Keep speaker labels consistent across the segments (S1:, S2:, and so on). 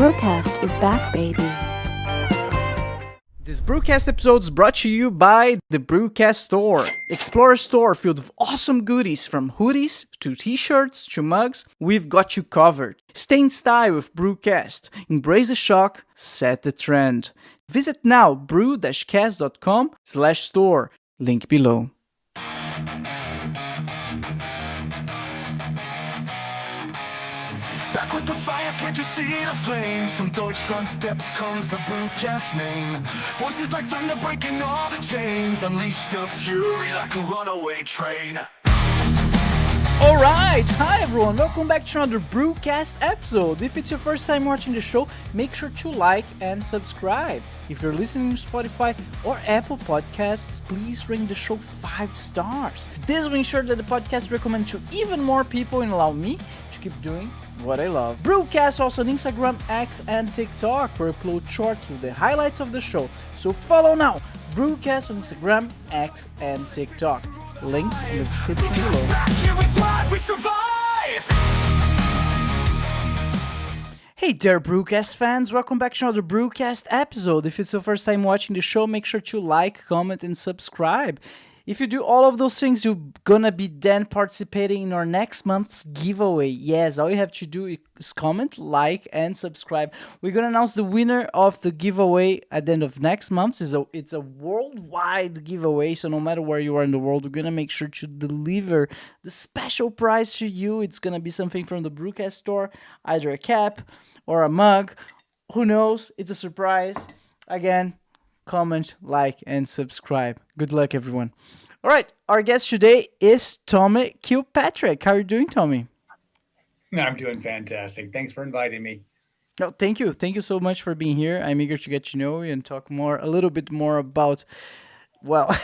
S1: BruCast is back, baby.
S2: This BruCast episode is brought to you by the BruCast Store. Explore a store filled with awesome goodies from hoodies to t-shirts to mugs. We've got you covered. Stay in style with BruCast. Embrace the shock, set the trend. Visit now bru-cast.com/store. Link below.
S3: Back with the fire, can't you see the flames? From Deutschland steps comes the BruCast name. Voices like thunder breaking all the chains. Unleash the fury like a runaway train.
S2: Alright, hi everyone, welcome back to another BruCast episode. If it's your first time watching the show, make sure to like and subscribe. If you're listening to Spotify or Apple Podcasts, please ring the show 5 stars. This will ensure that the podcast recommend to even more people and allow me to keep doing what I love. BruCast also on Instagram, X, and TikTok, where I upload shorts with the highlights of the show. So follow now, BruCast on Instagram, X, and TikTok. Links in the description below. Hey there, BruCast fans! Welcome back to another BruCast episode. If it's your first time watching the show, make sure to like, comment, and subscribe. If you do all of those things, you're gonna be then participating in our next month's giveaway. Yes, all you have to do is comment, like, and subscribe. We're gonna announce the winner of the giveaway at the end of next month. It's a worldwide giveaway, so no matter where you are in the world, we're gonna make sure to deliver the special prize to you. It's gonna be something from the BruCast store, either a cap or a mug. Who knows? It's a surprise. Again, comment, like, and subscribe. Good luck, everyone. All right, our guest today is Tommy Kilpatrick. How are you doing, Tommy?
S4: I'm doing fantastic. Thanks for inviting me.
S2: No, thank you. Thank you so much for being here. I'm eager to get to know you and talk a little bit more about, well,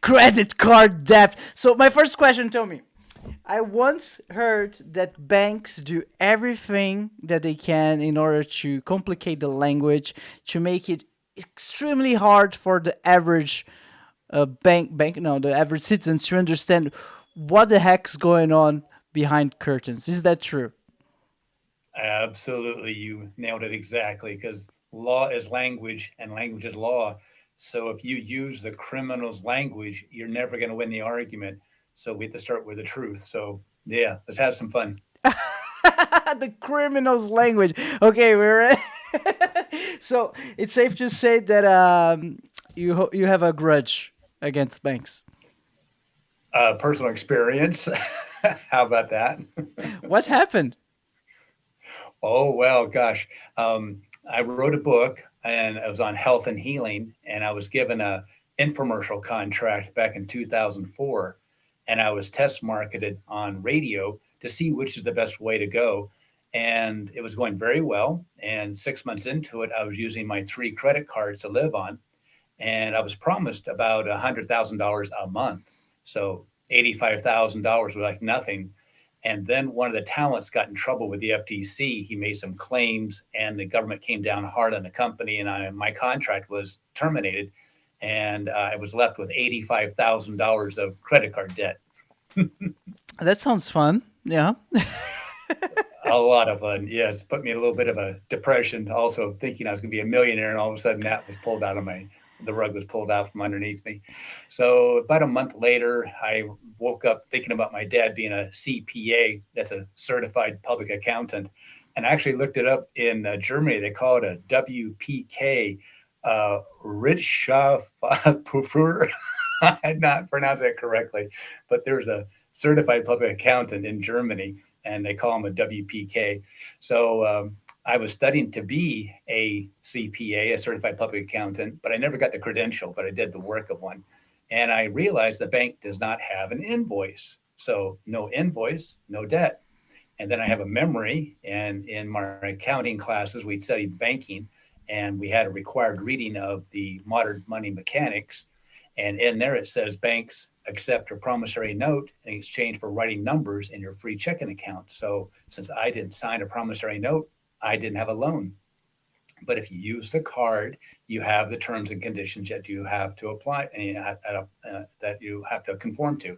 S2: credit card debt. So my first question, Tommy. I once heard that banks do everything that they can in order to complicate the language, to make it extremely hard for the average the average citizens to understand what the heck's going on behind curtains. Is that true?
S4: Absolutely. You nailed it exactly, because law is language and language is law. So if you use the criminal's language, you're never going to win the argument. So we have to start with the truth. So yeah, let's have some fun.
S2: The criminal's language. Okay, we're so it's safe to say that you have a grudge against banks.
S4: Personal experience. How about that?
S2: What happened?
S4: Oh, well, gosh. I wrote a book and it was on health and healing, and I was given a infomercial contract back in 2004, and I was test marketed on radio to see which is the best way to go. And it was going very well. And 6 months into it, I was using my 3 credit cards to live on. And I was promised about $100,000 a month. So $85,000 was like nothing. And then one of the talents got in trouble with the FTC. He made some claims and the government came down hard on the company, and my contract was terminated. And I was left with $85,000 of credit card debt.
S2: That sounds fun. Yeah.
S4: A lot of fun. Yeah, it's put me in a little bit of a depression, also thinking I was going to be a millionaire, and all of a sudden that was pulled out of the rug was pulled out from underneath me. So about a month later, I woke up thinking about my dad being a CPA. That's a certified public accountant. And I actually looked it up in Germany. They call it a WPK, Richtschaftsprüfer. I did not pronounce that correctly, but there's a certified public accountant in Germany, and they call them a WPK. So I was studying to be a CPA, a certified public accountant, but I never got the credential, but I did the work of one. And I realized the bank does not have an invoice. So no invoice, no debt. And then I have a memory, and in my accounting classes, we'd studied banking, and we had a required reading of the Modern Money Mechanics. And in there it says banks accept a promissory note in exchange for writing numbers in your free checking account. So since I didn't sign a promissory note, I didn't have a loan. But if you use the card, you have the terms and conditions that you have to apply, that you have to conform to.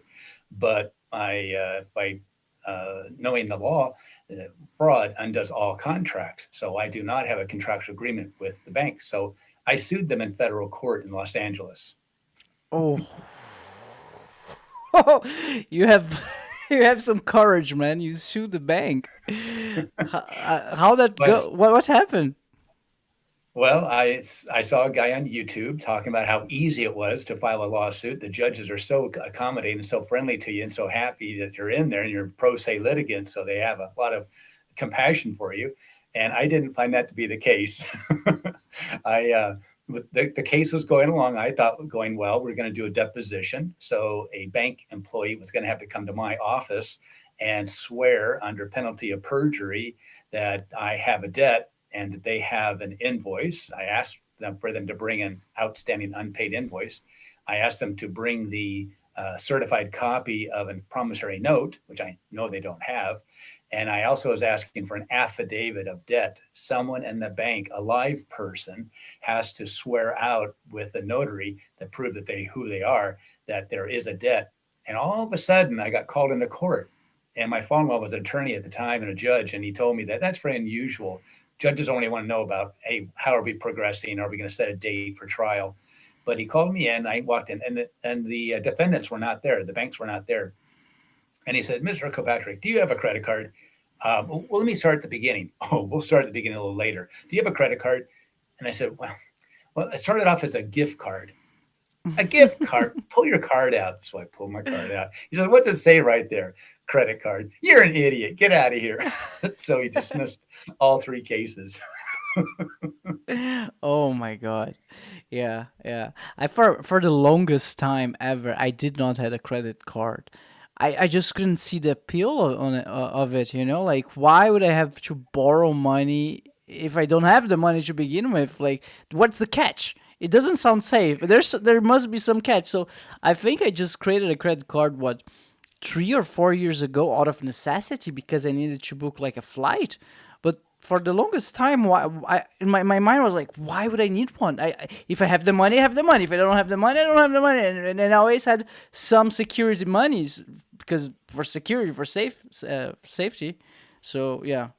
S4: But by knowing the law, fraud undoes all contracts. So I do not have a contractual agreement with the bank. So I sued them in federal court in Los Angeles.
S2: Oh, you have you have some courage, man. You sued the bank. How that
S4: But
S2: go? What happened?
S4: Well, I saw a guy on YouTube talking about how easy it was to file a lawsuit. The judges are so accommodating and so friendly to you and so happy that you're in there and you're a pro se litigant, so they have a lot of compassion for you. And I didn't find that to be the case. I the case was going along. I thought going well. We're going to do a deposition. So a bank employee was going to have to come to my office and swear under penalty of perjury that I have a debt and that they have an invoice. I asked them for them to bring an outstanding unpaid invoice. I asked them to bring the certified copy of a promissory note, which I know they don't have. And I also was asking for an affidavit of debt. Someone in the bank, a live person, has to swear out with a notary that prove that who they are, that there is a debt. And all of a sudden, I got called into court. And my father-in-law was an attorney at the time and a judge, and he told me that that's very unusual. Judges only want to know about, hey, how are we progressing? Are we going to set a date for trial? But he called me in. I walked in, and the defendants were not there. The banks were not there. And he said, Mr. Kilpatrick, do you have a credit card? Well, let me start at the beginning. Oh, we'll start at the beginning a little later. Do you have a credit card? And I said, well, it started off as a gift card. A gift card? Pull your card out. So I pulled my card out. He said, what does it say right there? Credit card. You're an idiot. Get out of here. So he dismissed all three cases.
S2: Oh my God. Yeah, yeah. I for the longest time ever, I did not have a credit card. I just couldn't see the appeal of it, you know? Like, why would I have to borrow money if I don't have the money to begin with? Like, what's the catch? It doesn't sound safe. There must be some catch. So I think I just created a credit card, 3 or 4 years ago, out of necessity, because I needed to book like a flight. But for the longest time, in my mind was like, why would I need one? If I have the money, I have the money. If I don't have the money, I don't have the money. And I always had some security monies because for security, for safety. So yeah.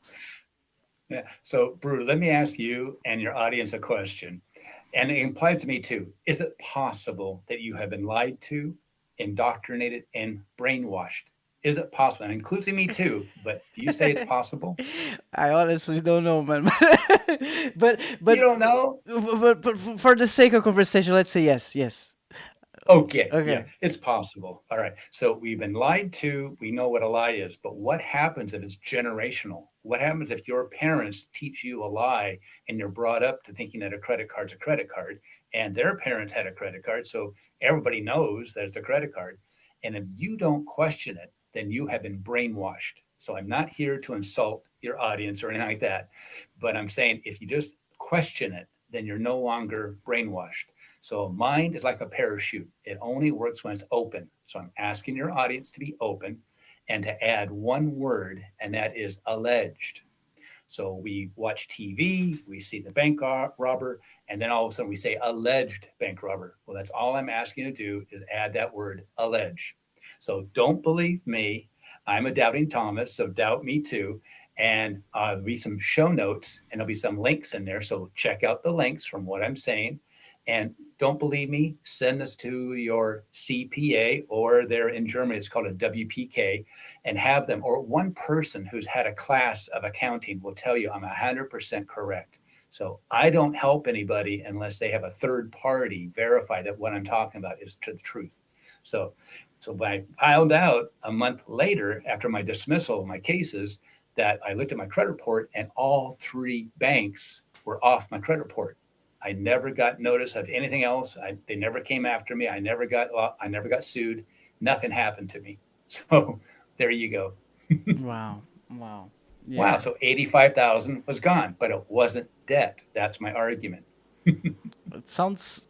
S4: Yeah. So, Bru, let me ask you and your audience a question. And it implies to me too. Is it possible that you have been lied to, indoctrinated, and brainwashed? Is it possible? And includes me too, but do you say it's possible?
S2: I honestly don't know, man. but
S4: You don't know?
S2: but for the sake of conversation, let's say yes, yes.
S4: Okay, yeah,
S2: Okay.
S4: it's possible. All right. So we've been lied to. We know what a lie is, but what happens if it's generational? What happens if your parents teach you a lie and you're brought up to thinking that a credit card's a credit card and their parents had a credit card? So everybody knows that it's a credit card. And if you don't question it, then you have been brainwashed. So I'm not here to insult your audience or anything like that, but I'm saying if you just question it, then you're no longer brainwashed. So mind is like a parachute. It only works when it's open. So I'm asking your audience to be open and to add one word, and that is alleged. So we watch TV, we see the bank robber, and then all of a sudden we say alleged bank robber. Well, that's all I'm asking you to do is add that word allege. So don't believe me. I'm a doubting Thomas, so doubt me too. And there'll be some show notes and there'll be some links in there. So check out the links from what I'm saying. And don't believe me, send this to your CPA, or there in Germany, it's called a WPK, and have them, or one person who's had a class of accounting will tell you I'm 100% correct. So I don't help anybody unless they have a third party verify that what I'm talking about is the truth. So when I found out a month later after my dismissal of my cases that I looked at my credit report and all three banks were off my credit report. I never got notice of anything else. They never came after me. I never got sued. Nothing happened to me. So there you go.
S2: Wow. Wow.
S4: Wow.
S2: Yeah.
S4: So 85,000 was gone, but it wasn't debt. That's my argument.
S2: It sounds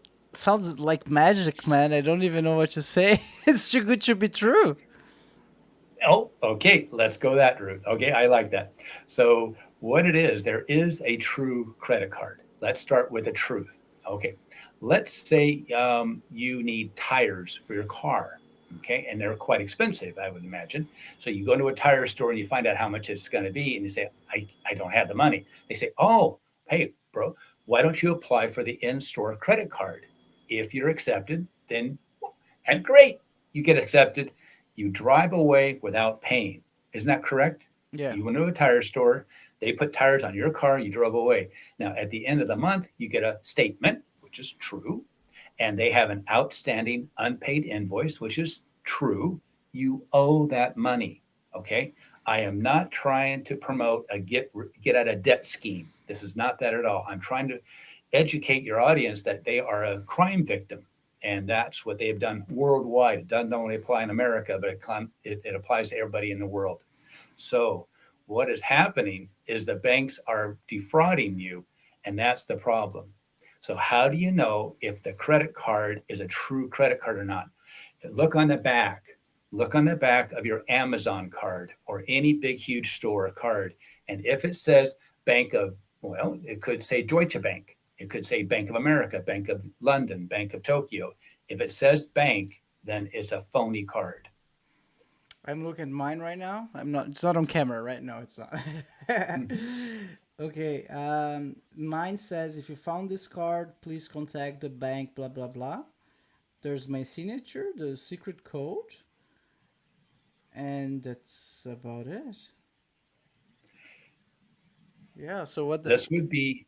S2: like magic, man. I don't even know what to say. It's too good to be true.
S4: Oh, okay. Let's go that route. Okay. I like that. So what it is, there is a true credit card. Let's start with the truth. Okay. Let's say you need tires for your car. Okay. And they're quite expensive, I would imagine. So you go into a tire store and you find out how much it's going to be, and you say, I don't have the money. They say, oh, hey, bro, why don't you apply for the in store credit card? If you're accepted, then, and great, you get accepted. You drive away without paying. Isn't that correct?
S2: Yeah.
S4: You went to a tire store, they put tires on your car, you drove away. Now, at the end of the month, you get a statement, which is true, and they have an outstanding unpaid invoice, which is true. You owe that money. Okay. I am not trying to promote a get out of debt scheme. This is not that at all. I'm trying to educate your audience that they are a crime victim. And that's what they have done worldwide. It doesn't only apply in America, but it applies to everybody in the world. So, what is happening is the banks are defrauding you, and that's the problem. So, how do you know if the credit card is a true credit card or not? Look on the back. Look on the back of your Amazon card or any big, huge store card. And if it says Bank of, well, it could say Deutsche Bank. It could say Bank of America, Bank of London, Bank of Tokyo. If it says bank, then it's a phony card.
S2: I'm looking at mine right now. I'm not. It's not on camera right now. It's not. Okay. Mine says if you found this card, please contact the bank. Blah blah blah. There's my signature, the secret code, and that's about it. Yeah. So what the
S4: This would be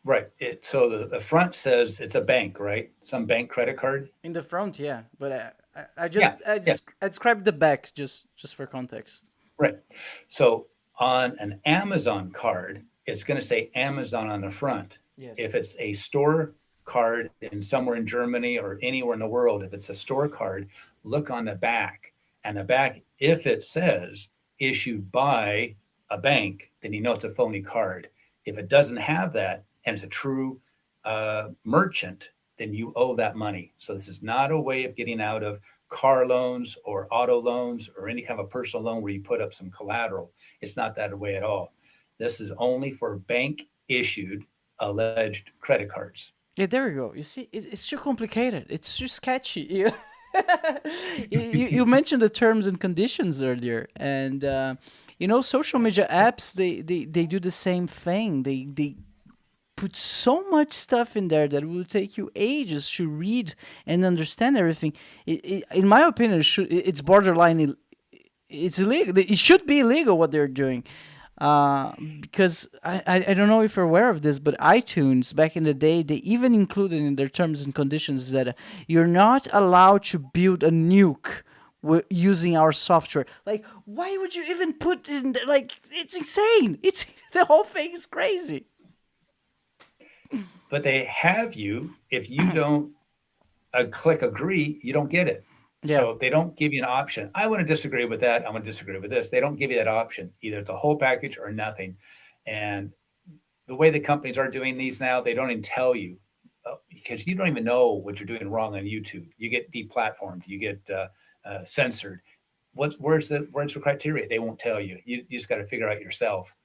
S4: right. So the front says it's a bank, right? Some bank credit card.
S2: in the front? Yeah. But I just
S4: Yeah, yeah,
S2: I described the back just for context.
S4: right. So on an Amazon card, it's going to say Amazon on the front. If
S2: Yes.
S4: it's a store card in somewhere in Germany or anywhere in the world, if it's a store card, look on the back. And the back, if it says issued by a bank, then you know it's a phony card. If it doesn't have that and it's a true merchant, then you owe that money. So this is not a way of getting out of car loans or auto loans or any kind of a personal loan where you put up some collateral. It's not that way at all. This is only for bank issued alleged credit cards.
S2: Yeah, there you go. You see, it's too complicated. It's too sketchy. You mentioned the terms and conditions earlier, and social media apps they do the same thing. They put so much stuff in there that will take you ages to read and understand everything. In my opinion, it's borderline. It's illegal. It should be illegal what they're doing. Because I don't know if you're aware of this, but iTunes back in the day, they even included in their terms and conditions that you're not allowed to build a nuke using our software. Like, why would you even put in there? Like, it's insane. It's the whole thing is crazy.
S4: But they have you, if you don't click agree, you don't get it.
S2: Yeah,
S4: So they don't give you an option. I want to disagree with that. I want to disagree with this. They don't give you that option. Either it's a whole package or nothing. And the way the companies are doing these now, they don't even tell you because you don't even know what you're doing wrong on YouTube. You get deplatformed. You get censored. Where's the criteria? They won't tell you. You just got to figure out yourself.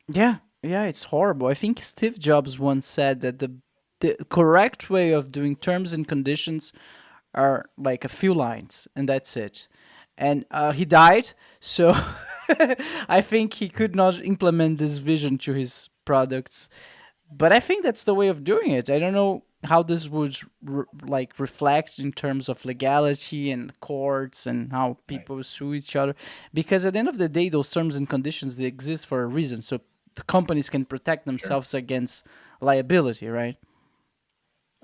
S2: yeah, yeah. It's horrible. I think Steve Jobs once said that the correct way of doing terms and conditions are like a few lines, and that's it. And he died, so I think he could not implement this vision to his products. But I think that's the way of doing it. I don't know how this would reflect in terms of legality and courts and how
S4: Right.
S2: people sue each other, because at the end of the day, those terms and conditions they exist for a reason, so the companies can protect
S4: Sure.
S2: themselves against liability, right?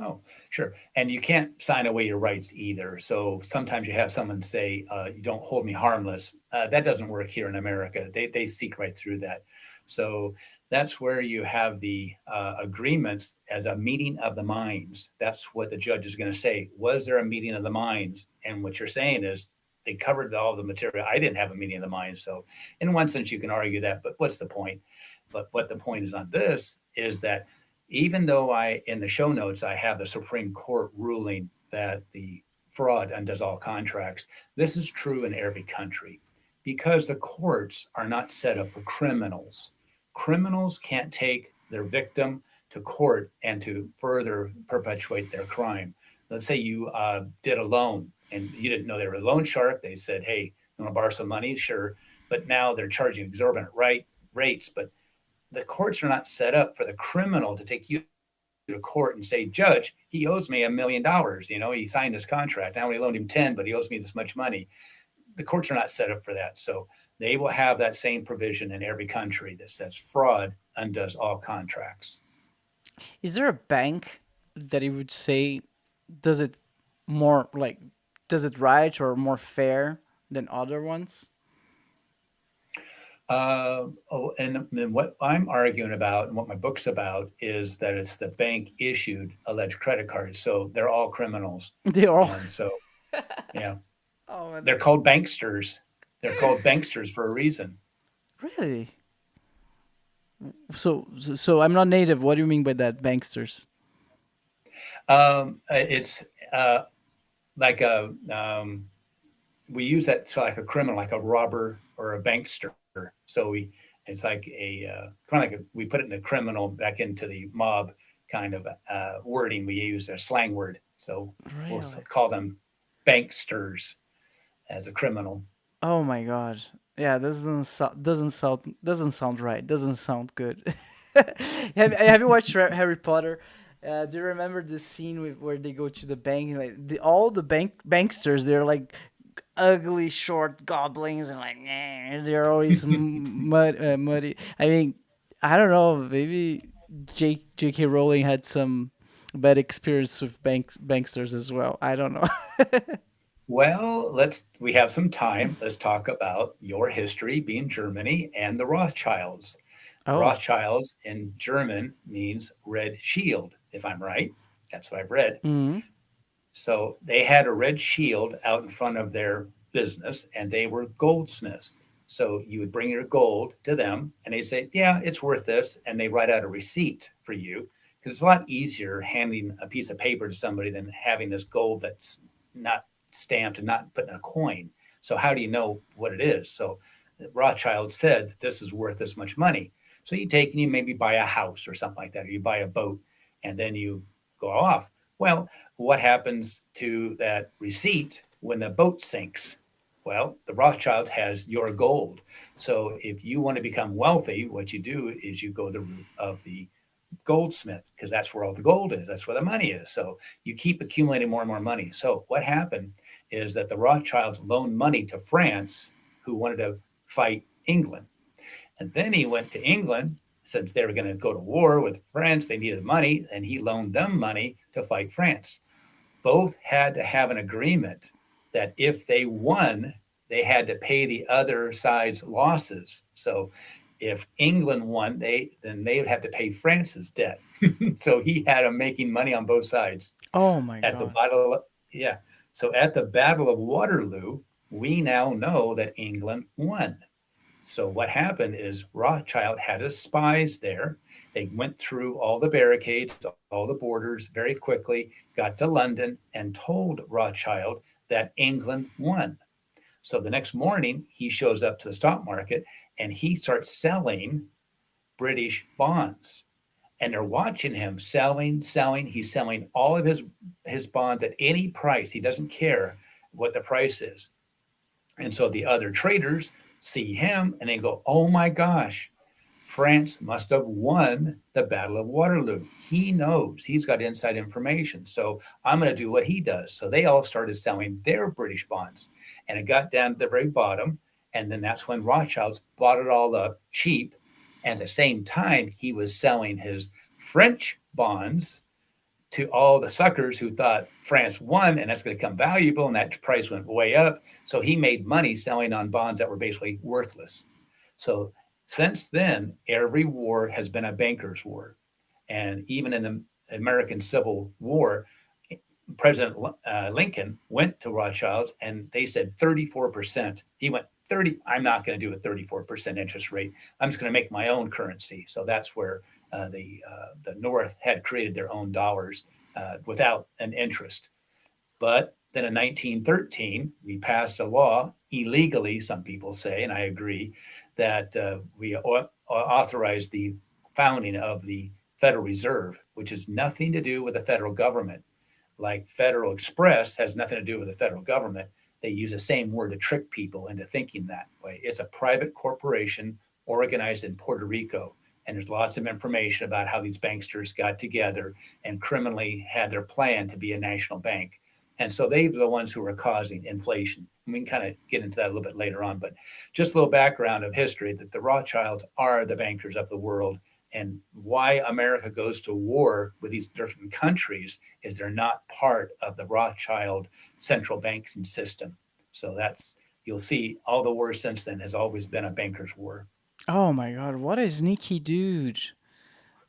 S4: Oh, sure. And you can't sign away your rights either. So sometimes you have someone say, "You don't hold me harmless." That doesn't work here in America. They seek right through that. So that's where you have the agreements as a meeting of the minds. That's what the judge is going to say. Was there a meeting of the minds? And what you're saying is they covered all the material. I didn't have a meeting of the minds. So in one sense, you can argue that, but what's the point? But what the point is on this is that even though in the show notes, I have the Supreme Court ruling that the fraud undoes all contracts, this is true in every country because the courts are not set up for criminals. Criminals can't take their victim to court and to further perpetuate their crime. Let's say you did a loan and you didn't know they were a loan shark. They said, "Hey, you want to borrow some money?" Sure, but now they're charging exorbitant rates. But the courts are not set up for the criminal to take you to court and say, "Judge, he owes me $1 million. He signed his contract. I only loaned him 10, but he owes me this much money." The courts are not set up for that. So they will have that same provision in every country that says fraud undoes all contracts.
S2: Is there a bank that you would say does it more like does it right or more fair than other ones?
S4: And what I'm arguing about and what my book's about is that it's the bank issued alleged credit cards. So they're all criminals.
S2: They are all.
S4: And so, yeah,
S2: Oh, man.
S4: they're called banksters. They're called banksters for a reason.
S2: Really? So I'm not native. What do you mean by that, banksters?
S4: It's like we use that to like a criminal, like a robber or a bankster. So it's like kind of like we put it in a criminal back into the mob kind of wording. We use a slang word. So we'll
S2: Really?
S4: call them banksters as a criminal.
S2: Oh my god. Yeah, this doesn't sound right. Doesn't sound good. Have you watched Harry Potter? Do you remember the scene where they go to the bank and like all the banksters, they're like ugly short goblins and like they're always muddy. I mean, I don't know. Maybe J.K. Rowling had some bad experience with banksters as well. I don't know.
S4: Well, we have some time. Let's talk about your history being Germany and the Rothschilds.
S2: Oh.
S4: Rothschilds in German means red shield, if I'm right. That's what I've read.
S2: Hmm.
S4: So they had a red shield out in front of their business and they were goldsmiths. So you would bring your gold to them and they say, "Yeah, it's worth this." And they write out a receipt for you because it's a lot easier handing a piece of paper to somebody than having this gold that's not stamped and not put in a coin. So how do you know what it is? So Rothschild said this is worth this much money. So you take and you maybe buy a house or something like that, or you buy a boat and then you go off. Well, what happens to that receipt when the boat sinks? Well, the Rothschild has your gold. So if you want to become wealthy, what you do is you go the route of the goldsmith because that's where all the gold is. That's where the money is. So you keep accumulating more and more money. So what happened is that the Rothschilds loaned money to France, who wanted to fight England. And then he went to England since they were going to go to war with France. They needed money, and he loaned them money to fight France. Both had to have an agreement that if they won, they had to pay the other side's losses. So if England won, then they would have to pay France's debt. So he had them making money on both sides.
S2: Oh my
S4: At the
S2: god.
S4: battle, yeah. So at the Battle of Waterloo, we now know that England won. So what happened is Rothschild had his spies there. They went through all the barricades, all the borders very quickly, got to London and told Rothschild that England won. So the next morning, he shows up to the stock market and he starts selling British bonds. And they're watching him selling. He's selling all of his bonds at any price. He doesn't care what the price is. And so the other traders see him and they go, "Oh my gosh, France must have won the Battle of Waterloo. He knows, he's got inside information. So I'm going to do what he does." So they all started selling their British bonds and it got down to the very bottom. And then that's when Rothschilds bought it all up cheap. And at the same time, he was selling his French bonds to all the suckers who thought France won and that's going to become valuable. And that price went way up. So he made money selling on bonds that were basically worthless. So since then, every war has been a banker's war. And even in the American Civil War, President Lincoln went to Rothschilds and they said 34%. He went 30. I'm not going to do a 34% interest rate. I'm just going to make my own currency. So that's where the North had created their own dollars without an interest. But then in 1913, we passed a law illegally, some people say, and I agree, that we authorized the founding of the Federal Reserve, which has nothing to do with the federal government. like Federal Express has nothing to do with the federal government. They use the same word to trick people into thinking that way. It's a private corporation organized in Puerto Rico. And there's lots of information about how these banksters got together and criminally had their plan to be a national bank. And so they were the ones who were causing inflation. And we can kind of get into that a little bit later on, but just a little background of history that the Rothschilds are the bankers of the world. And why America goes to war with these different countries is they're not part of the Rothschild central banking system. So that's, you'll see all the wars since then has always been a banker's war.
S2: Oh my God, what a sneaky dude,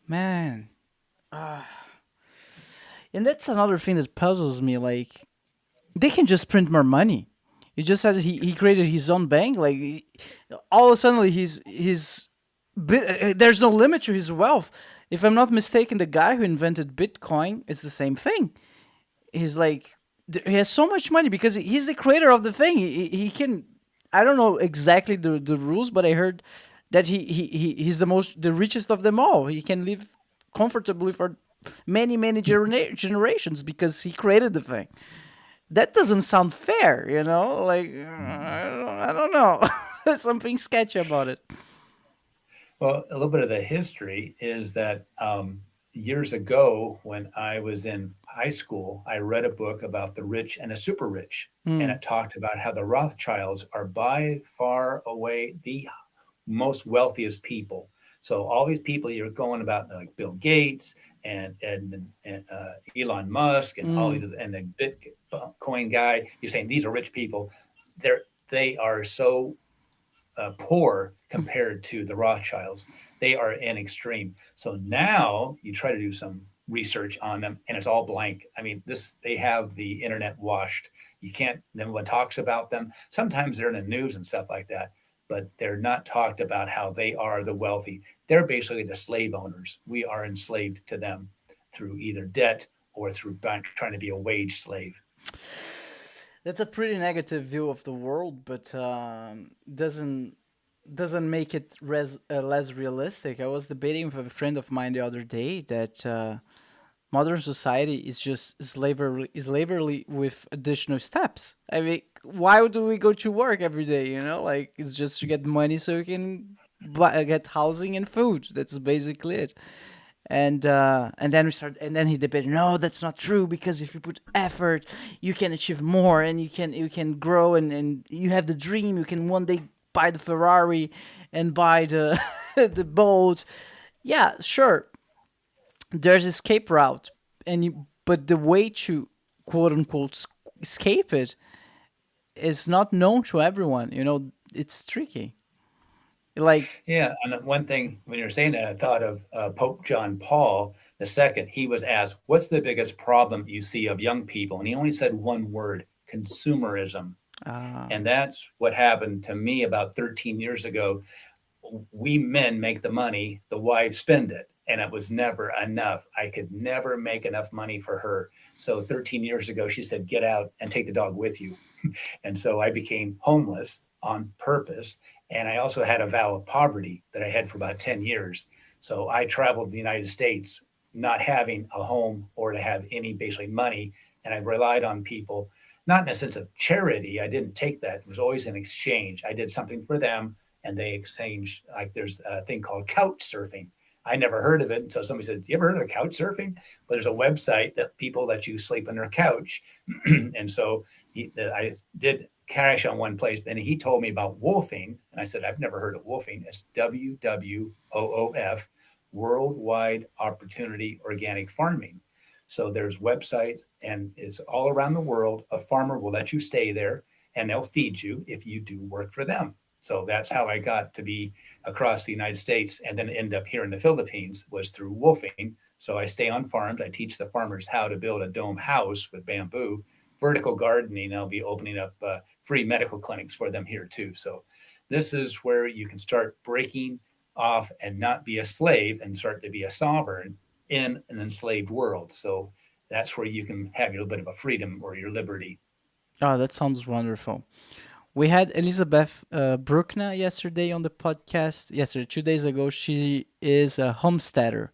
S2: man. Ah. And that's another thing that puzzles me. Like, they can just print more money. You just said he created his own bank. Like, all of a sudden, there's no limit to his wealth. If I'm not mistaken, the guy who invented Bitcoin is the same thing. He's like, he has so much money because he's the creator of the thing. He can, I don't know exactly the rules, but I heard that he's the richest of them all. He can live comfortably for many generations because he created the thing. That doesn't sound fair, you know? Like, I don't know. There's something sketchy about it.
S4: Well, a little bit of the history is that years ago, when I was in high school, I read a book about the rich and the super rich. And it talked about how the Rothschilds are by far away the most wealthiest people. So all these people you're going about, like Bill Gates and Elon Musk and all these, and the Bitcoin guy, you're saying these are rich people. They are so poor compared to the Rothschilds. They are in extreme. So now you try to do some research on them and it's all blank. I mean, they have the internet washed. You can't, no one talks about them. Sometimes they're in the news and stuff like that, but they're not talked about how they are the wealthy. They're basically the slave owners. We are enslaved to them through either debt or through trying to be a wage slave.
S2: That's a pretty negative view of the world, but doesn't make it less realistic. I was debating with a friend of mine the other day that modern society is just slavery with additional steps. I mean, why do we go to work every day? You know, like it's just to get money so you can get housing and food. That's basically it. And then he debated, no, that's not true, because if you put effort, you can achieve more, and you can grow, and you have the dream. You can one day buy the Ferrari and buy the the boat. Yeah, sure. There's escape route, but the way to quote unquote escape it is not known to everyone. You know, it's tricky. Like,
S4: Yeah, and one thing when you're saying that, I thought of Pope John Paul II. He was asked, "What's the biggest problem you see of young people?" And he only said one word: consumerism. And that's what happened to me about 13 years ago. We men make the money, the wives spend it, and it was never enough. I could never make enough money for her. So 13 years ago, she said, "Get out and take the dog with you." And so I became homeless on purpose. And I also had a vow of poverty that I had for about 10 years. So I traveled the United States not having a home or to have any basically money. And I relied on people, not in a sense of charity. I didn't take that. It was always an exchange. I did something for them and they exchanged. Like there's a thing called couch surfing. I never heard of it until somebody said, "You ever heard of couch surfing?" But there's a website that people let you sleep on their couch. And so I did cash on one place. Then he told me about woofing. And I said, "I've never heard of woofing." It's WWOOF, Worldwide Opportunity Organic Farming. So there's websites and it's all around the world. A farmer will let you stay there and they'll feed you if you do work for them. So that's how I got to be across the United States and then end up here in the Philippines was through woofing. So I stay on farms. I teach the farmers how to build a dome house with bamboo, vertical gardening. I'll be opening up free medical clinics for them here too. So this is where you can start breaking off and not be a slave and start to be a sovereign in an enslaved world. So that's where you can have your little bit of a freedom or your liberty.
S2: oh, that sounds wonderful. We had Elizabeth Bruckner yesterday on the podcast. Yesterday, 2 days ago, she is a homesteader,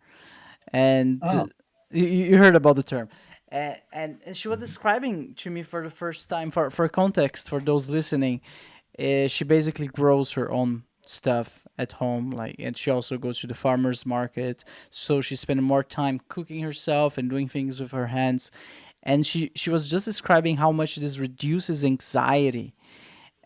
S2: and
S4: Oh,
S2: you heard about the term. And she was describing to me for the first time, for context for those listening, she basically grows her own stuff at home, like, and she also goes to the farmers market, so she's spending more time cooking herself and doing things with her hands. And she was just describing how much this reduces anxiety,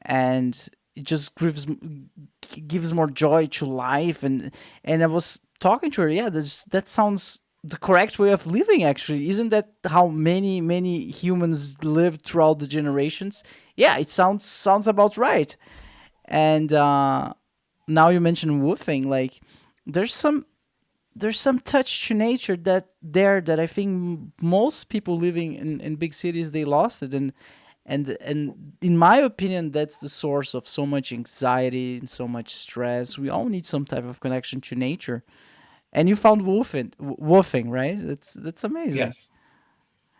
S2: and it just gives more joy to life. And I was talking to her, yeah, that sounds the correct way of living. Actually, isn't that how many humans lived throughout the generations? Yeah, it sounds about right. And now you mentioned woofing, like, there's some there's some touch to nature that I think most people living in big cities, they lost it. And in my opinion, that's the source of so much anxiety and so much stress. We all need some type of connection to nature. And you found woofing, right? That's amazing.
S4: Yes.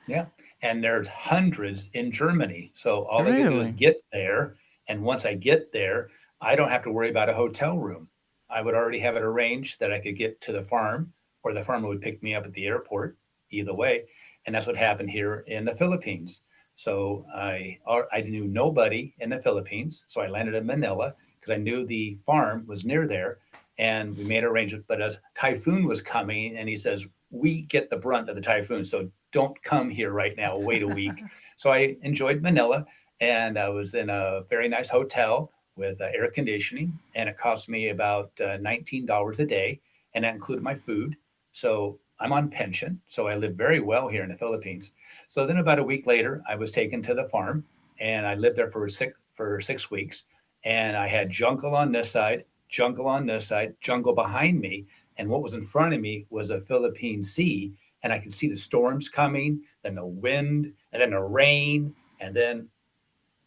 S4: Yeah. And there's hundreds in Germany. So all I gotta do is
S2: Really?
S4: get there. And once I get there, I don't have to worry about a hotel room. I would already have it arranged that I could get to the farm, or the farmer would pick me up at the airport, either way. And that's what happened here in the Philippines. So I knew nobody in the Philippines. So I landed in Manila because I knew the farm was near there. And we made arrangements. But a typhoon was coming, and he says, we get the brunt of the typhoon. So don't come here right now. Wait a week. So I enjoyed Manila, and I was in a very nice hotel with air conditioning, and it cost me about $19 a day, and that included my food. So I'm on pension, so I live very well here in the Philippines. So then about a week later, I was taken to the farm, and I lived there for 6 weeks, and I had jungle on this side, jungle on this side, jungle behind me, and what was in front of me was a Philippine sea, and I could see the storms coming, then the wind, and then the rain, and then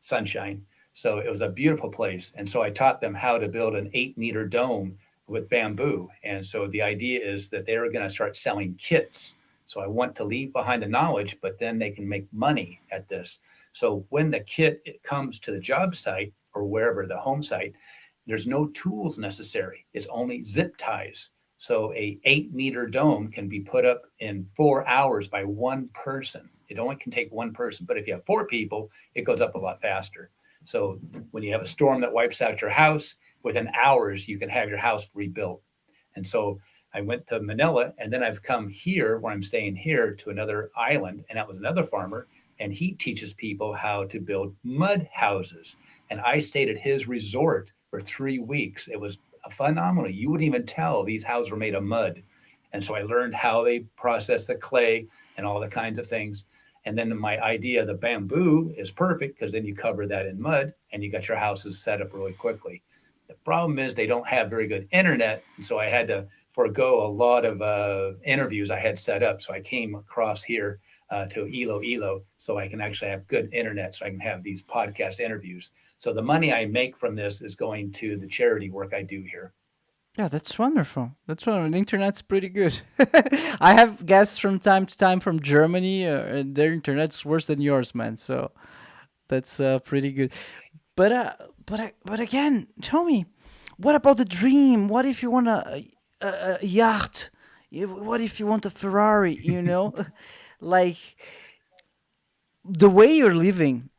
S4: sunshine. So it was a beautiful place. And so I taught them how to build an 8-meter dome with bamboo. And so the idea is that they're going to start selling kits. So I want to leave behind the knowledge, but then they can make money at this. So when the kit it comes to the job site or wherever the home site, there's no tools necessary. It's only zip ties. So a 8-meter dome can be put up in 4 hours by one person. It only can take one person. But if you have four people, it goes up a lot faster. So when you have a storm that wipes out your house, within hours, you can have your house rebuilt. And so I went to Manila, and then I've come here where I'm staying here to another island. And that was another farmer. And he teaches people how to build mud houses. And I stayed at his resort for 3 weeks. It was phenomenal. You wouldn't even tell these houses were made of mud. And so I learned how they process the clay and all the kinds of things. And then my idea, the bamboo is perfect because then you cover that in mud and you got your houses set up really quickly. The problem is they don't have very good internet. And so I had to forego a lot of interviews I had set up. So I came across here to Iloilo so I can actually have good internet so I can have these podcast interviews. So the money I make from this is going to the charity work I do here.
S2: Yeah, that's wonderful. That's wonderful. The internet's pretty good. I have guests from time to time from Germany, and their internet's worse than yours, man. So that's pretty good. But but again, tell me, what about the dream? What if you want a yacht? What if you want a Ferrari? Like, the way you're living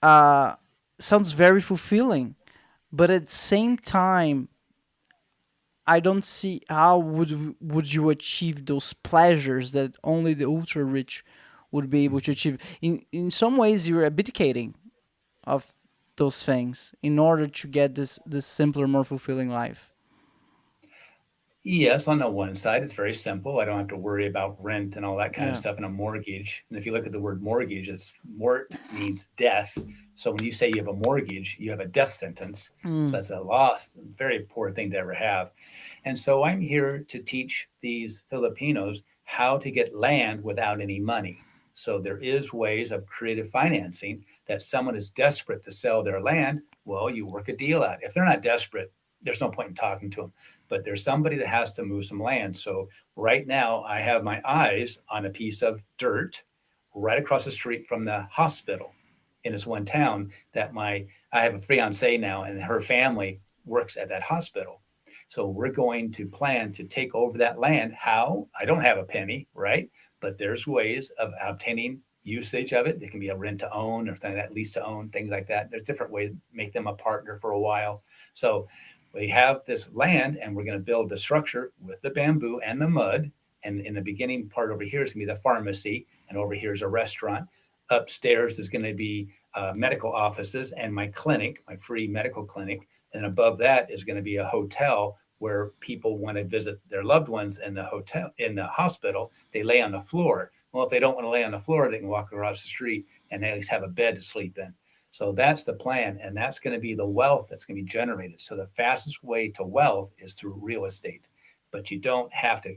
S2: uh, sounds very fulfilling, but at the same time, I don't see how would you achieve those pleasures that only the ultra rich would be able to achieve. In some ways, you're abdicating of those things in order to get this simpler, more fulfilling life.
S4: Yes, on the one side, it's very simple. I don't have to worry about rent and all that kind of
S2: Yeah.
S4: stuff and a mortgage. And if you look at the word mortgage, it's mort means death. So when you say you have a mortgage, you have a death sentence. So
S2: Mm.
S4: that's a loss, very poor thing to ever have. And so I'm here to teach these Filipinos how to get land without any money. So there is ways of creative financing that someone is desperate to sell their land. Well, you work a deal out. If they're not desperate, there's no point in talking to them. But there's somebody that has to move some land. So right now I have my eyes on a piece of dirt right across the street from the hospital in this one town that I have a fiance now, and her family works at that hospital. So we're going to plan to take over that land. How? I don't have a penny, right? but there's ways of obtaining usage of it. It can be a rent to own or something like that, lease to own, things like that. There's different ways to make them a partner for a while. So we have this land and we're going to build the structure with the bamboo and the mud. And in the beginning part over here is going to be the pharmacy, and over here is a restaurant. Upstairs is going to be medical offices and my clinic, my free medical clinic. And above that is going to be a hotel where people want to visit their loved ones in the hotel, in the hospital. They lay on the floor. Well, if they don't want to lay on the floor, they can walk across the street and they at least have a bed to sleep in. So that's the plan. And that's going to be the wealth that's going to be generated. So the fastest way to wealth is through real estate. But you don't have to,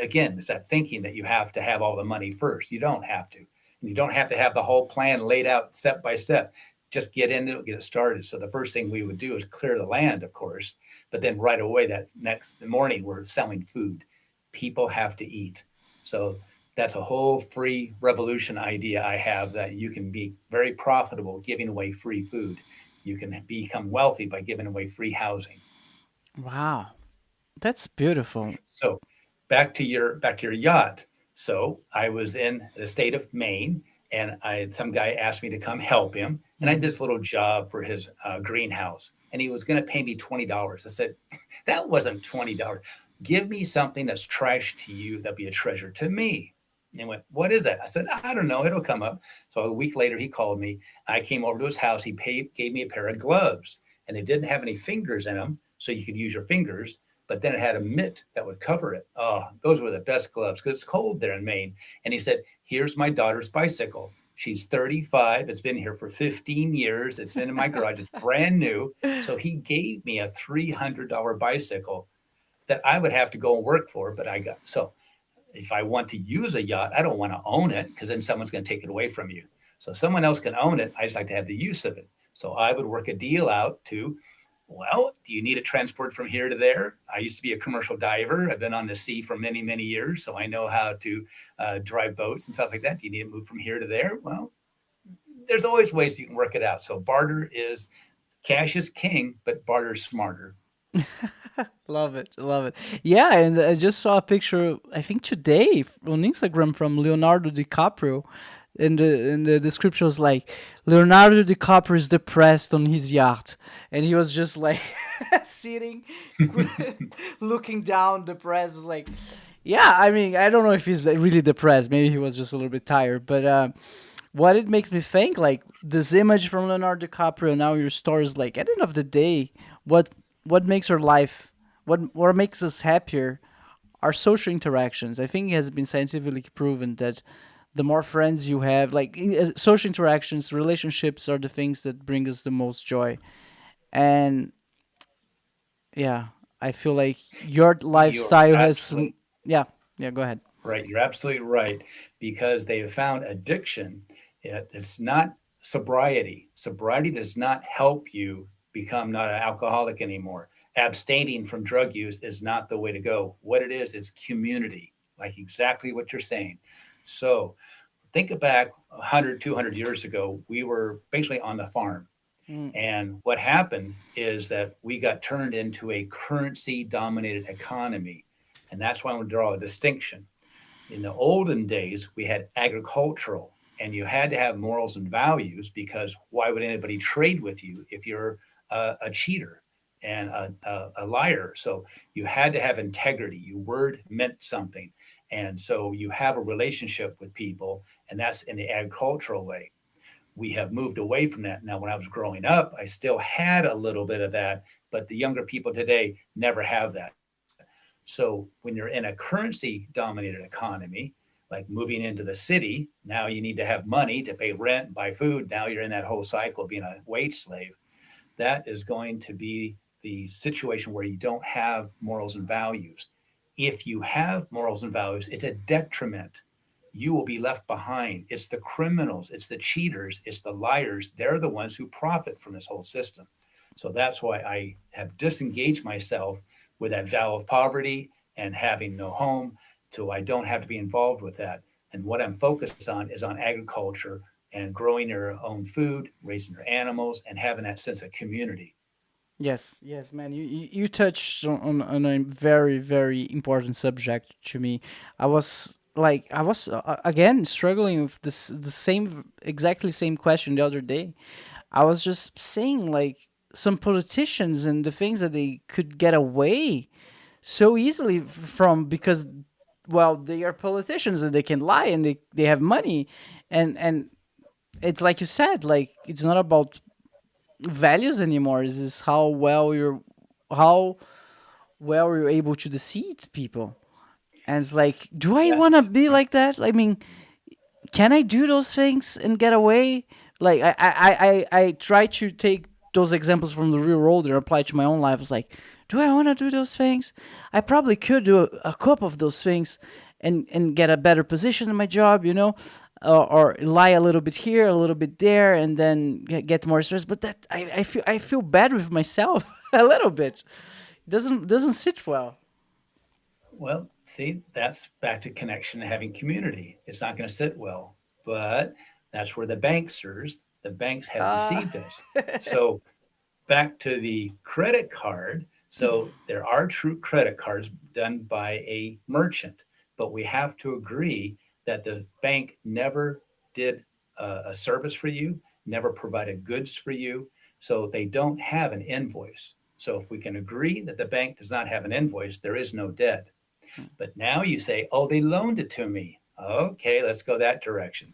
S4: again, it's that thinking that you have to have all the money first. You don't have to. And you don't have to have the whole plan laid out step by step. Just get into it, get it started. So the first thing we would do is clear the land, of course, but then right away that next morning we're selling food. People have to eat. So that's a whole free revolution idea I have, that you can be very profitable giving away free food. You can become wealthy by giving away free housing.
S2: Wow, that's beautiful.
S4: So back to your yacht. So I was in the state of Maine, and I some guy asked me to come help him, and I did
S2: Mhm.
S4: this little job for his greenhouse, and he was going to pay me $20. I said, that wasn't $20. Give me something that's trash to you that'll be a treasure to me. And he went, what is that? I said, I don't know. It'll come up. So a week later, he called me. I came over to his house. Gave me a pair of gloves, and they didn't have any fingers in them, so you could use your fingers. But then it had a mitt that would cover it. Oh, those were the best gloves because it's cold there in Maine. And he said, here's my daughter's bicycle. She's 35. It's been here for 15 years. It's been in my garage. It's brand new. So he gave me a $300 bicycle that I would have to go and work for, but I got. So if I want to use a yacht, I don't want to own it because then someone's going to take it away from you. So someone else can own it. I just like to have the use of it. So I would work a deal out to, well, do you need a transport from here to there? I used to be a commercial diver. I've been on the sea for many, many years, so I know how to drive boats and stuff like that. Do you need to move from here to there? Well, there's always ways you can work it out. So barter is, cash is king, but barter's smarter.
S2: Love it, love it. Yeah, and I just saw a picture, I think today on Instagram, from Leonardo DiCaprio. And the description was like, Leonardo DiCaprio is depressed on his yacht, and he was just like sitting, looking down, depressed. It was like, yeah, I mean, I don't know if he's really depressed. Maybe he was just a little bit tired. But what it makes me think, like this image from Leonardo DiCaprio, now your story is like, at the end of the day, what what makes our life, what makes us happier, are social interactions. I think it has been scientifically proven that the more friends you have, like social interactions, relationships are the things that bring us the most joy. And yeah, I feel like your
S4: You're
S2: lifestyle has some.
S4: absolutely
S2: Yeah, yeah. Go ahead.
S4: right. You're absolutely right because they have found addiction. It's not sobriety. Sobriety does not help you become not an alcoholic anymore. Abstaining from drug use is not the way to go. What it is community, like exactly what you're saying. So think back 100, 200 years ago, we were basically on the farm.
S2: Mm,
S4: And what happened is that we got turned into a currency dominated economy. And that's why I want to draw a distinction. In the olden days, we had agricultural, and you had to have morals and values because why would anybody trade with you if you're a cheater and a liar? So you had to have integrity. Your word meant something. And so you have a relationship with people, and that's in the agricultural way. We have moved away from that. Now, when I was growing up, I still had a little bit of that, but the younger people today never have that. So when you're in a currency dominated economy, like moving into the city, now you need to have money to pay rent, buy food. Now you're in that whole cycle of being a wage slave. That is going to be the situation where you don't have morals and values. If you have morals and values, it's a detriment. You will be left behind. It's the criminals, it's the cheaters, it's the liars. They're the ones who profit from this whole system. So that's why I have disengaged myself with that vow of poverty and having no home, so I don't have to be involved with that. And what I'm focused on is on agriculture and growing your own food, raising your animals, and having that sense of community.
S2: yes, yes, man. You touched on a very very important subject to me. I was like I was again struggling with this the same exactly same question the other day. I was just saying like some politicians and the things that they could get away so easily from because well they are politicians and they can lie and they have money and it's like you said like it's not about values anymore. This is how well you're able to deceive people. And it's like, do I want to
S4: Yes.
S2: be like that? I mean, can I do those things and get away? Like I try to take those examples from the real world and apply to my own life. It's like, do I want to do those things? I probably could do a couple of those things and get a better position in my job, or lie a little bit here, a little bit there, and then get more stress. But that I feel bad with myself a little bit. Doesn't sit well.
S4: Well, see, that's back to connection and having community. It's not going to sit well, but that's where the banks have
S2: Ah.
S4: deceived us. So back to the credit card. So there are true credit cards done by a merchant, but we have to agree that the bank never did a service for you, never provided goods for you. So they don't have an invoice. So if we can agree that the bank does not have an invoice, there is no debt. But now you say, oh, they loaned it to me. Okay, let's go that direction.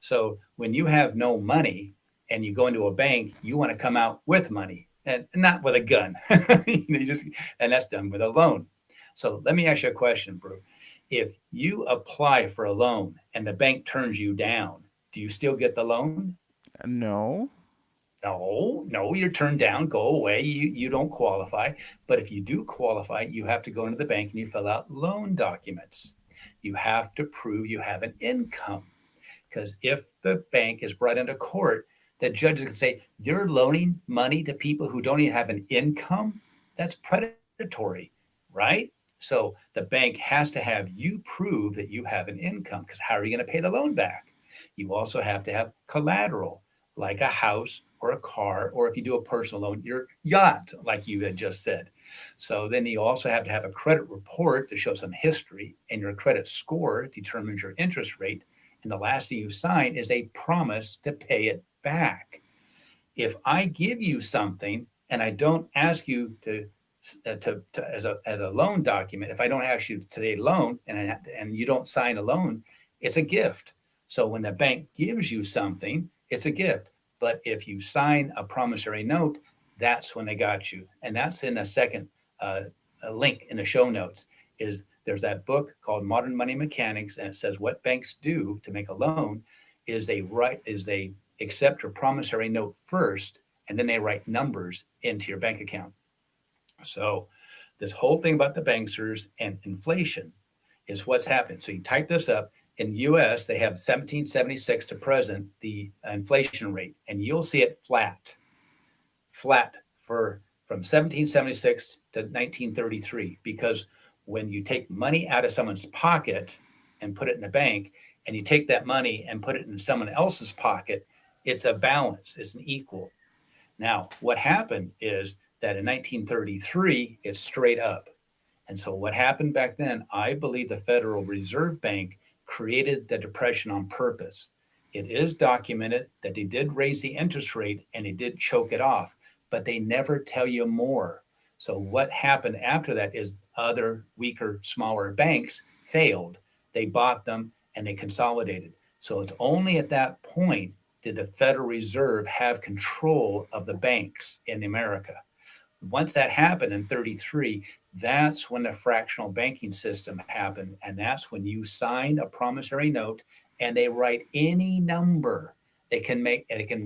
S4: So when you have no money and you go into a bank, you want to come out with money and not with a gun. And that's done with a loan. So let me ask you a question, Bru. If you apply for a loan and the bank turns you down, do you still get the loan?
S2: No.
S4: No, no, you're turned down, go away. You don't qualify. But if you do qualify, you have to go into the bank and you fill out loan documents. You have to prove you have an income. Because if the bank is brought into court, the judges can say, you're loaning money to people who don't even have an income. That's predatory, right? So the bank has to have you prove that you have an income because how are you going to pay the loan back? You also have to have collateral like a house or a car, or if you do a personal loan, your yacht, like you had just said. So then you also have to have a credit report to show some history, and your credit score determines your interest rate. And the last thing you sign is a promise to pay it back. If I give you something and I don't ask you as a loan document, if I don't ask you to today loan and you don't sign a loan, it's a gift. So when the bank gives you something, it's a gift. But if you sign a promissory note, that's when they got you. And that's in a second a link in the show notes. Is there's that book called Modern Money Mechanics, and it says what banks do to make a loan is they accept your promissory note first, and then they write numbers into your bank account. So this whole thing about the banksters and inflation is what's happening. So you type this up. In the US, they have 1776 to present, the inflation rate, and you'll see it flat for from 1776 to 1933, because when you take money out of someone's pocket and put it in a bank, and you take that money and put it in someone else's pocket, it's a balance, it's an equal. Now, what happened is that in 1933, it's straight up. And so what happened back then, I believe the Federal Reserve Bank created the depression on purpose. It is documented that they did raise the interest rate and they did choke it off, but they never tell you more. So what happened after that is other weaker, smaller banks failed. They bought them and they consolidated. So it's only at that point did the Federal Reserve have control of the banks in America. Once that happened in 33, that's when the fractional banking system happened. And that's when you sign a promissory note and they write any number. They can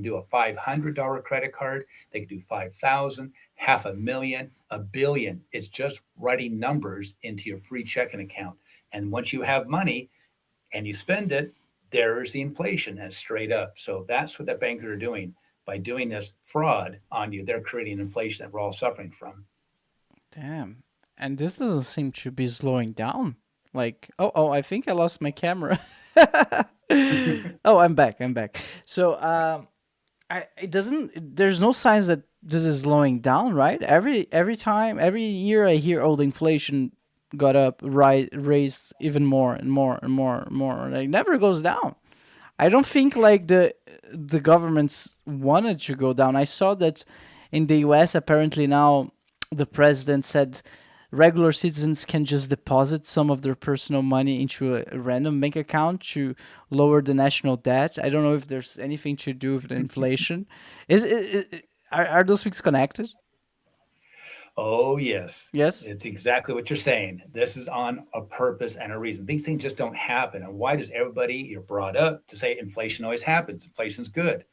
S4: do a $500 credit card. They can do 5,000, $500,000, $1 billion. It's just writing numbers into your free checking account. And once you have money and you spend it, there's the inflation and straight up. So that's what the bankers are doing. By doing this fraud on you, they're creating inflation that we're all suffering from.
S2: Damn. And this doesn't seem to be slowing down. Like, oh, I think I lost my camera. Oh, I'm back. So, it doesn't. There's no signs that this is slowing down, right? Every year I hear, oh, the inflation got up, raised even more and more and more and more. Like never goes down. I don't think like the governments wanted to go down. I saw that in the US apparently now the president said regular citizens can just deposit some of their personal money into a random bank account to lower the national debt. I don't know if there's anything to do with the inflation. Are those things connected?
S4: Oh, yes.
S2: Yes.
S4: It's exactly what you're saying. This is on a purpose and a reason. These things just don't happen. And why does everybody, you're brought up to say inflation always happens? Inflation's good.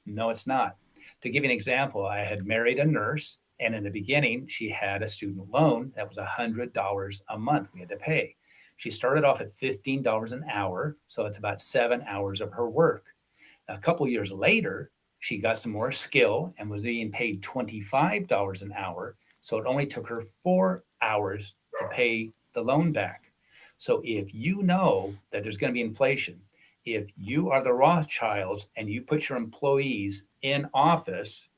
S4: No, it's not. To give you an example, I had married a nurse, and in the beginning, she had a student loan that was $100 a month we had to pay. She started off at $15 an hour, so it's about 7 hours of her work. A couple years later, she got some more skill and was being paid $25 an hour. So it only took her 4 hours to pay the loan back. So if you know that there's going to be inflation, if you are the Rothschilds and you put your employees in office,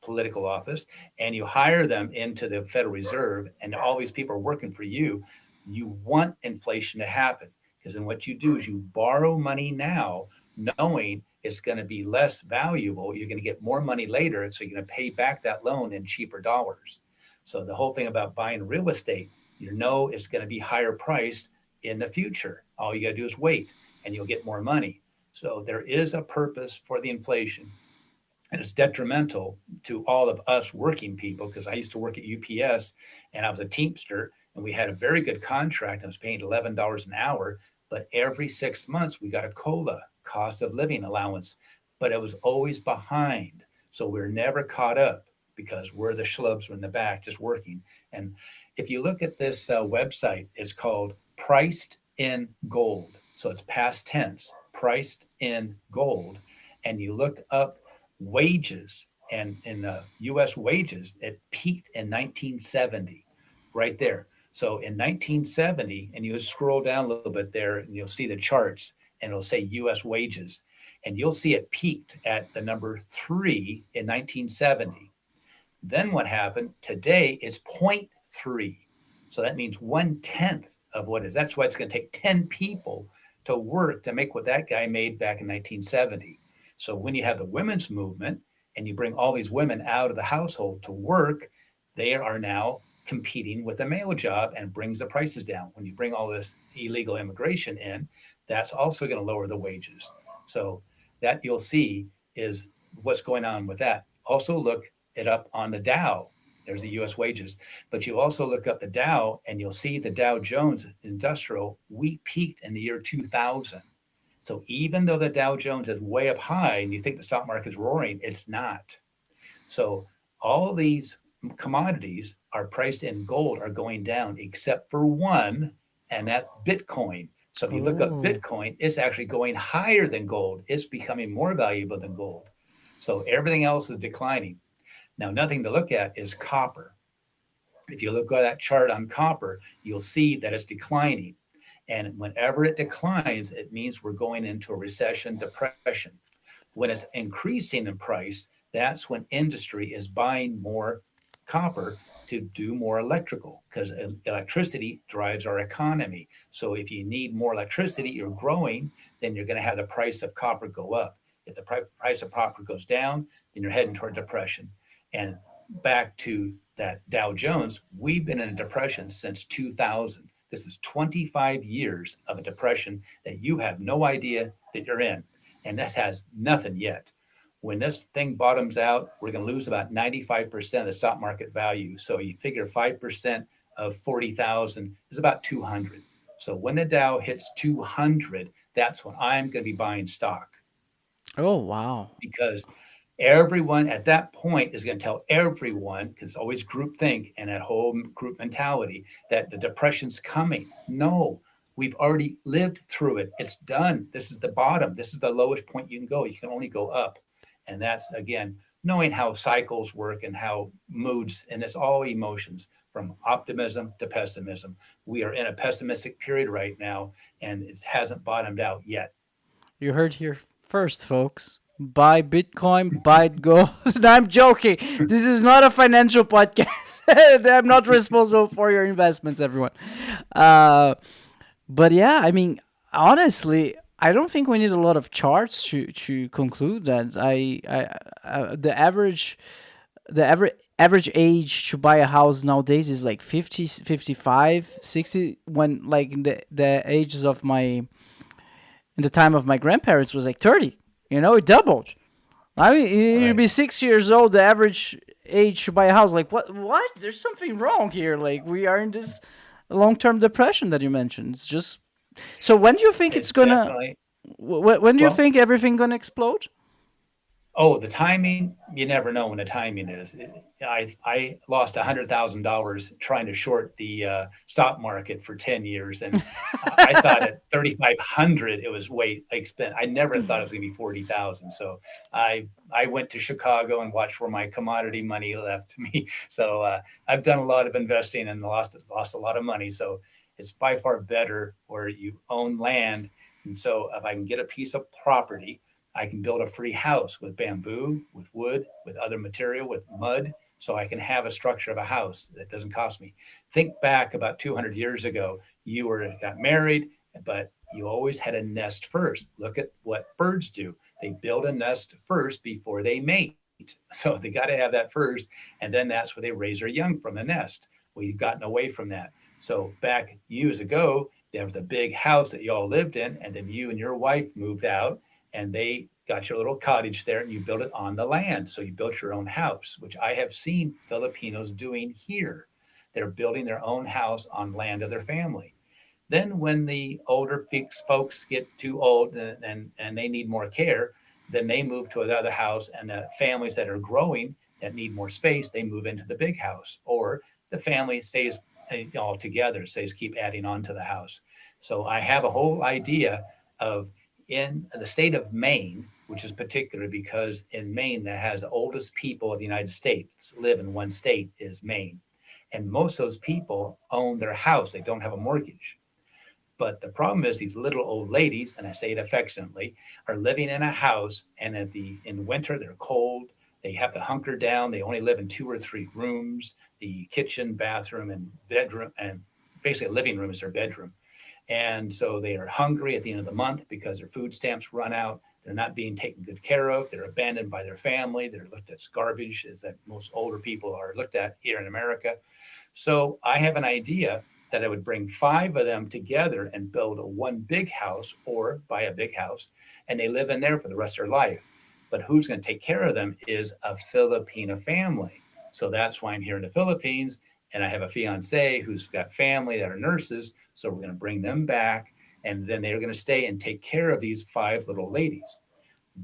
S4: political office, and you hire them into the Federal Reserve, and all these people are working for you, you want inflation to happen. Because then what you do is you borrow money now, knowing it's going to be less valuable. You're going to get more money later. So you're going to pay back that loan in cheaper dollars. So the whole thing about buying real estate, you know it's going to be higher priced in the future. All you got to do is wait and you'll get more money. So there is a purpose for the inflation. And it's detrimental to all of us working people because I used to work at UPS and I was a Teamster and we had a very good contract. I was paying $11 an hour, but every 6 months we got a COLA, cost of living allowance, but it was always behind. So we're never caught up because we're the schlubs in the back just working. And if you look at this website, it's called Priced in Gold. So it's past tense, priced in gold. And you look up wages, and in the US wages, it peaked in 1970, right there. So in 1970, and you scroll down a little bit there and you'll see the charts and it'll say US wages. And you'll see it peaked at the number 3 in 1970. Then what happened? Today it's 0.3. So that means 1/10 of what it is. That's why it's going to take 10 people to work to make what that guy made back in 1970. So when you have the women's movement and you bring all these women out of the household to work, they are now competing with a male job and brings the prices down. When you bring all this illegal immigration in, that's also going to lower the wages. So that you'll see is what's going on with that. Also look it up on the Dow. There's the US wages, but you also look up the Dow and you'll see the Dow Jones Industrial, we peaked in the year 2000. So even though the Dow Jones is way up high and you think the stock market's roaring, it's not. So all these commodities are priced in gold are going down except for one, and that's Bitcoin. So if you look up Bitcoin, it's actually going higher than gold. It's becoming more valuable than gold. So everything else is declining. Now, nothing to look at is copper. If you look at that chart on copper, you'll see that it's declining. And whenever it declines, it means we're going into a recession, depression. When it's increasing in price, that's when industry is buying more copper to do more electrical, because electricity drives our economy. So if you need more electricity, you're growing, then you're going to have the price of copper go up. If the price of copper goes down, then you're heading toward depression. And back to that Dow Jones, we've been in a depression since 2000. This is 25 years of a depression that you have no idea that you're in. And that has nothing yet. When this thing bottoms out, we're going to lose about 95% of the stock market value. So you figure 5% of 40,000 is about 200. So when the Dow hits 200, that's when I'm going to be buying stock.
S2: Oh, wow.
S4: Because everyone at that point is going to tell everyone, because it's always groupthink and that whole group mentality, that the depression's coming. No, we've already lived through it. It's done. This is the bottom. This is the lowest point you can go. You can only go up. And that's, again, knowing how cycles work and how moods, and it's all emotions from optimism to pessimism. We are in a pessimistic period right now, and it hasn't bottomed out yet.
S2: You heard here first, folks. Buy Bitcoin, buy gold. No, I'm joking. This is not a financial podcast. I'm not responsible for your investments, everyone. Uh, but yeah, I mean, honestly, I don't think we need a lot of charts to conclude that the average age to buy a house nowadays is like 50, 55, 60. When like in the ages of my in the time of my grandparents was like 30. It doubled. I mean, you'd
S4: Right.
S2: be 6 years old. The average age to buy a house. Like what? What? There's something wrong here. Like we are in this long-term depression that you mentioned. It's just so. When do you think it's
S4: It's
S2: gonna?
S4: definitely,
S2: When do you
S4: well,
S2: think everything gonna explode?
S4: oh, the timing, you never know when the timing is. I lost $100,000 trying to short the stock market for 10 years. And I thought at 3,500, it was way expensive. I never thought it was going to be 40,000. So I went to Chicago and watched where my commodity money left me. So I've done a lot of investing and lost a lot of money. So it's by far better where you own land. And so if I can get a piece of property, I can build a free house with bamboo, with wood, with other material, with mud, so I can have a structure of a house that doesn't cost me. Think back about 200 years ago, you got married, but you always had a nest first. Look at what birds do. They build a nest first before they mate. So they got to have that first, and then that's where they raise their young from the nest. We've gotten away from that. So back years ago, there was a big house that you all lived in, and then you and your wife moved out and they got your little cottage there and you built it on the land. So you built your own house, which I have seen Filipinos doing here. They're building their own house on land of their family. Then, when the older folks get too old and they need more care, then they move to another house. And the families that are growing that need more space, they move into the big house. Or the family stays all together, stays keep adding on to the house. So I have a whole idea of in the state of Maine, which is particular because in Maine, that has the oldest people of the United States live in one state is Maine. And most of those people own their house. They don't have a mortgage. But the problem is these little old ladies, and I say it affectionately, are living in a house, and in winter they're cold. They have to hunker down. They only live in 2 or 3 rooms, the kitchen, bathroom, and bedroom, and basically a living room is their bedroom. And so they are hungry at the end of the month because their food stamps run out. They're not being taken good care of. They're abandoned by their family. They're looked at as garbage, as that most older people are looked at here in America. So I have an idea that I would bring 5 of them together and build a one big house or buy a big house, and they live in there for the rest of their life. But who's going to take care of them is a Filipino family. So that's why I'm here in the Philippines, and I have a fiance who's got family that are nurses. So we're going to bring them back, and then they're going to stay and take care of these 5 little ladies.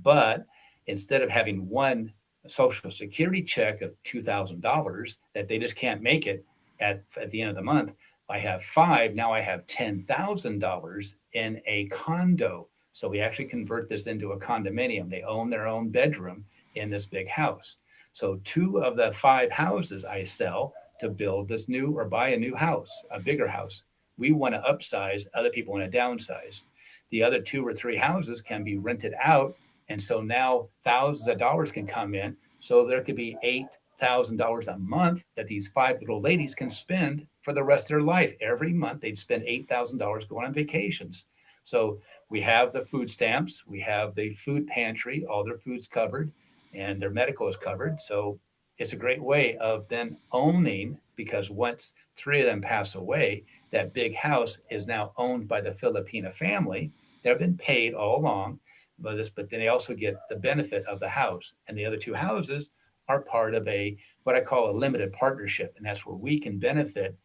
S4: But instead of having one social security check of $2,000 that they just can't make it at the end of the month, I have 5. Now I have $10,000 in a condo. So we actually convert this into a condominium. They own their own bedroom in this big house. So 2 of the 5 houses I sell to build this new or buy a new house, a bigger house. We want to upsize, other people want to downsize. The other 2 or 3 houses can be rented out. And so now thousands of dollars can come in. So there could be $8,000 a month that these 5 little ladies can spend for the rest of their life. Every month they'd spend $8,000 going on vacations. So we have the food stamps, we have the food pantry, all their food's covered, and their medical is covered. So it's a great way of then owning, because once 3 of them pass away, that big house is now owned by the Filipino family. They've been paid all along by this, but then they also get the benefit of the house. And the other 2 houses are part of a what I call a limited partnership, and that's where we can benefit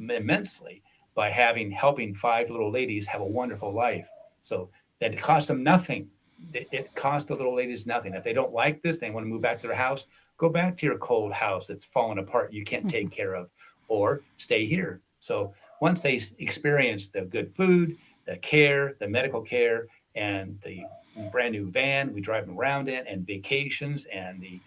S4: immensely by helping 5 little ladies have a wonderful life. So that it costs them nothing. It costs the little ladies nothing. If they don't like this, they want to move back to their house, go back to your cold house that's fallen apart, you can't take care of, or stay here. So once they experience the good food, the care, the medical care, and the brand new van we drive them around in, and vacations, and the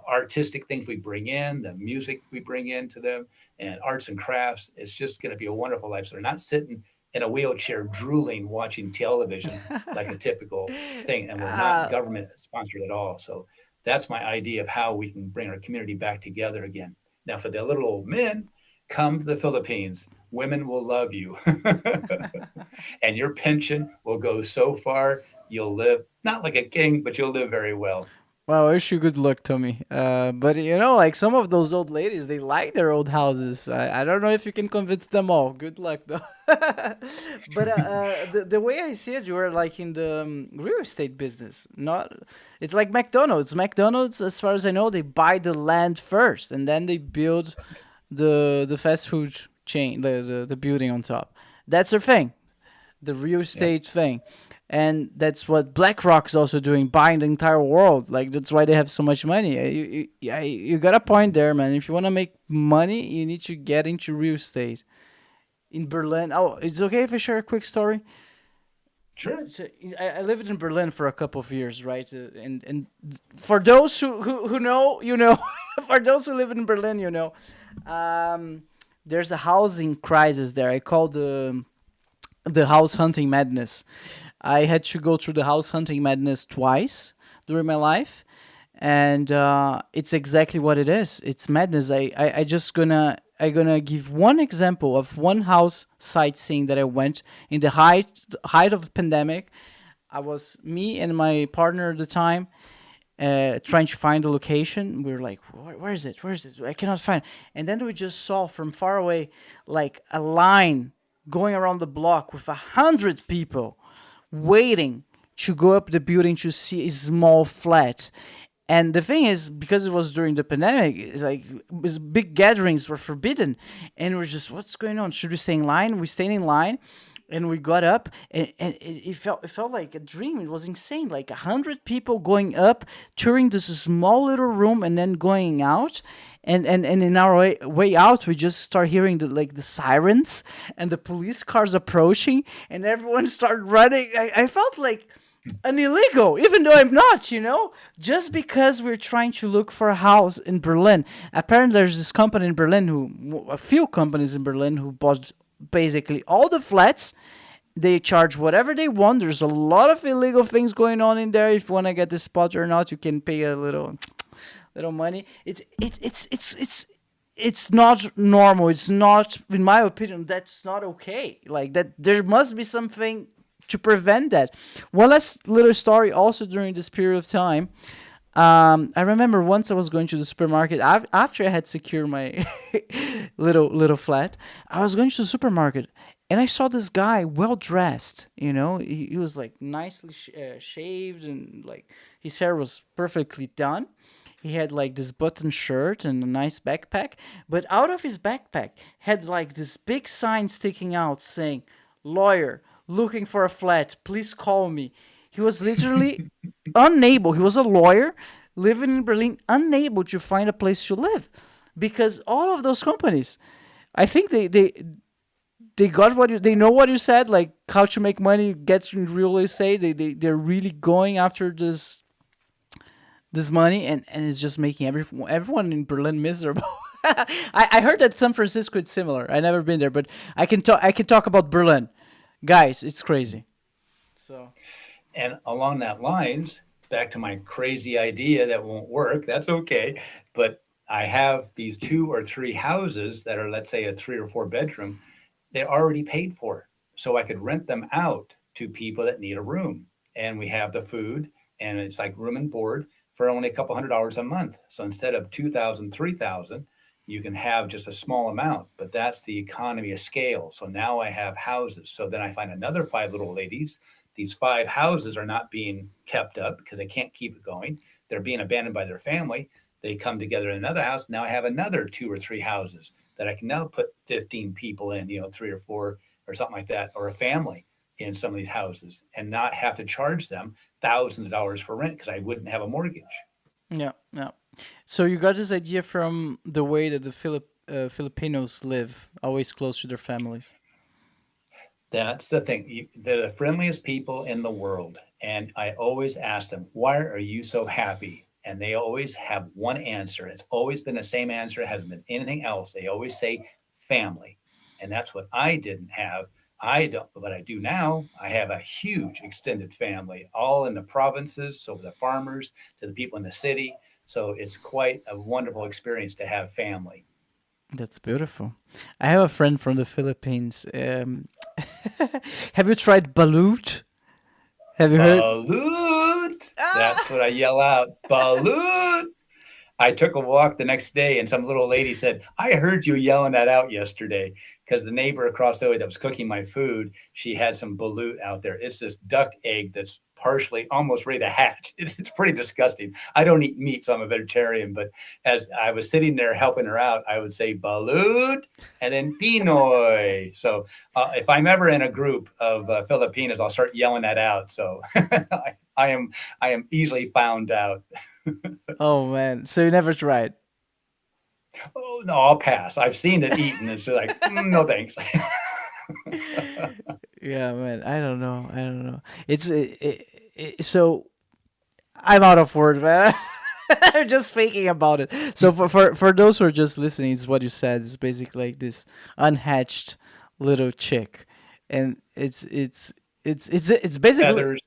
S4: artistic things we bring in, the music we bring into them, and arts and crafts, it's just going to be a wonderful life. So they're not sitting in a wheelchair drooling watching television like a typical thing, and we're not
S2: uh,
S4: government sponsored at all. So that's my idea of how we can bring our community back together again. Now, for the little old men, come to the Philippines. Women will love you. And your pension will go so far, you'll live not like a king, but you'll live very well.
S2: Well, I wish you good luck, Tommy. But like some of those old ladies, they like their old houses. I don't know if you can convince them all. Good luck, though. But the way I see it, you are like in the real estate business. Not, it's like McDonald's. McDonald's, as far as I know, they buy the land first, and then they build the fast food chain, the building on top. That's their thing, the real
S4: Yeah.
S2: estate thing. And that's what BlackRock is also doing, buying the entire world. Like that's why they have so much money. You got a point there, man. If you want to make money, you need to get into real estate. In Berlin, oh, it's okay if I share a quick story.
S4: Sure.
S2: So I lived in Berlin for a couple of years, right? And for those who know, you know. For those who live in Berlin, you know, there's a housing crisis there. I call the house hunting madness. I had to go through the house hunting madness twice during my life, and it's exactly what it is. It's madness. I just gonna give one example of one house sightseeing that I went in the height of the pandemic. I was me and my partner at the time. Trying to find the location, we were like, where is it? Where is it? I cannot find it. And then we just saw from far away, like a line going around the block with 100 people waiting to go up the building to see a small flat. And the thing is, because it was during the pandemic, it's like big gatherings were forbidden, and we're just, what's going on? Should we stay in line? We stayed in line, and we got up, and it felt like a dream. It was insane, like 100 people going up, touring this small little room, and then going out. And in our way out, we just start hearing the sirens and the police cars approaching, and everyone started running. I felt like an illegal, even though I'm not, just because we're trying to look for a house in Berlin. Apparently, there's this company in Berlin a few companies in Berlin who bought basically all the flats. They charge whatever they want. There's a lot of illegal things going on in there. If you want to get the spot or not, you can pay a little money. It's not normal. It's not, in my opinion, that's not okay. Like that, there must be something to prevent that. One last little story. Also during this period of time, I remember once I was going to the supermarket after I had secured my little flat. I was going to the supermarket and I saw this guy well dressed. He was like nicely shaved, and like his hair was perfectly done. He had like this button shirt and a nice backpack, but out of his backpack had like this big sign sticking out saying, "Lawyer looking for a flat, please call me." He was literally unable. He was a lawyer living in Berlin, unable to find a place to live because all of those companies, I think they got they know what you said, like how to make money, get in real estate. They're really going after this money, and it's just making everyone in Berlin miserable. I heard that San Francisco is similar. I never been there, but I can talk about Berlin, guys. It's crazy. So
S4: And along that lines, back to my crazy idea that won't work, that's okay. But I have these 2 or 3 houses that are, let's say, a 3 or 4 bedroom. They're already paid for. So I could rent them out to people that need a room. And we have the food, and it's like room and board for only a couple $100 a month. So instead of 2,000, 3,000, you can have just a small amount, but that's the economy of scale. So now I have houses. So then I find another 5 little ladies. These 5 houses are not being kept up because they can't keep it going. They're being abandoned by their family. They come together in another house. Now I have another 2 or 3 houses that I can now put 15 people in, 3 or 4 or something like that, or a family in some of these houses, and not have to charge them thousands of dollars for rent because I wouldn't have a mortgage.
S2: yeah, yeah. So you got this idea from the way that the Filipinos live, always close to their families.
S4: That's the thing. They're the friendliest people in the world. And I always ask them, why are you so happy? And they always have one answer. It's always been the same answer. It hasn't been anything else. They always say family. And that's what I didn't have. I don't, but I do now. I have a huge extended family, all in the provinces. So the farmers to the people in the city. So it's quite a wonderful experience to have family.
S2: That's beautiful. I have a friend from the Philippines. Have you tried balut? Have you heard?
S4: Balut! That's
S2: Ah!
S4: what I yell out. Balut! I took a walk the next day and some little lady said, I heard you yelling that out yesterday because the neighbor across the way that was cooking my food, she had some balut out there. It's this duck egg that's partially almost ready to hatch. It's pretty disgusting. I don't eat meat, so I'm a vegetarian. But as I was sitting there helping her out, I would say balut and then Pinoy. So if I'm ever in a group of Filipinos, I'll start yelling that out. So I am easily found out.
S2: Oh man, so you never tried?
S4: Oh no, I'll pass. I've seen it eaten. It's like, no thanks.
S2: Yeah, man. I don't know. I don't know. So I'm out of words, man. I'm just thinking about it. So for those who are just listening, it's what you said. It's basically like this unhatched little chick, and it's basically
S4: feathers,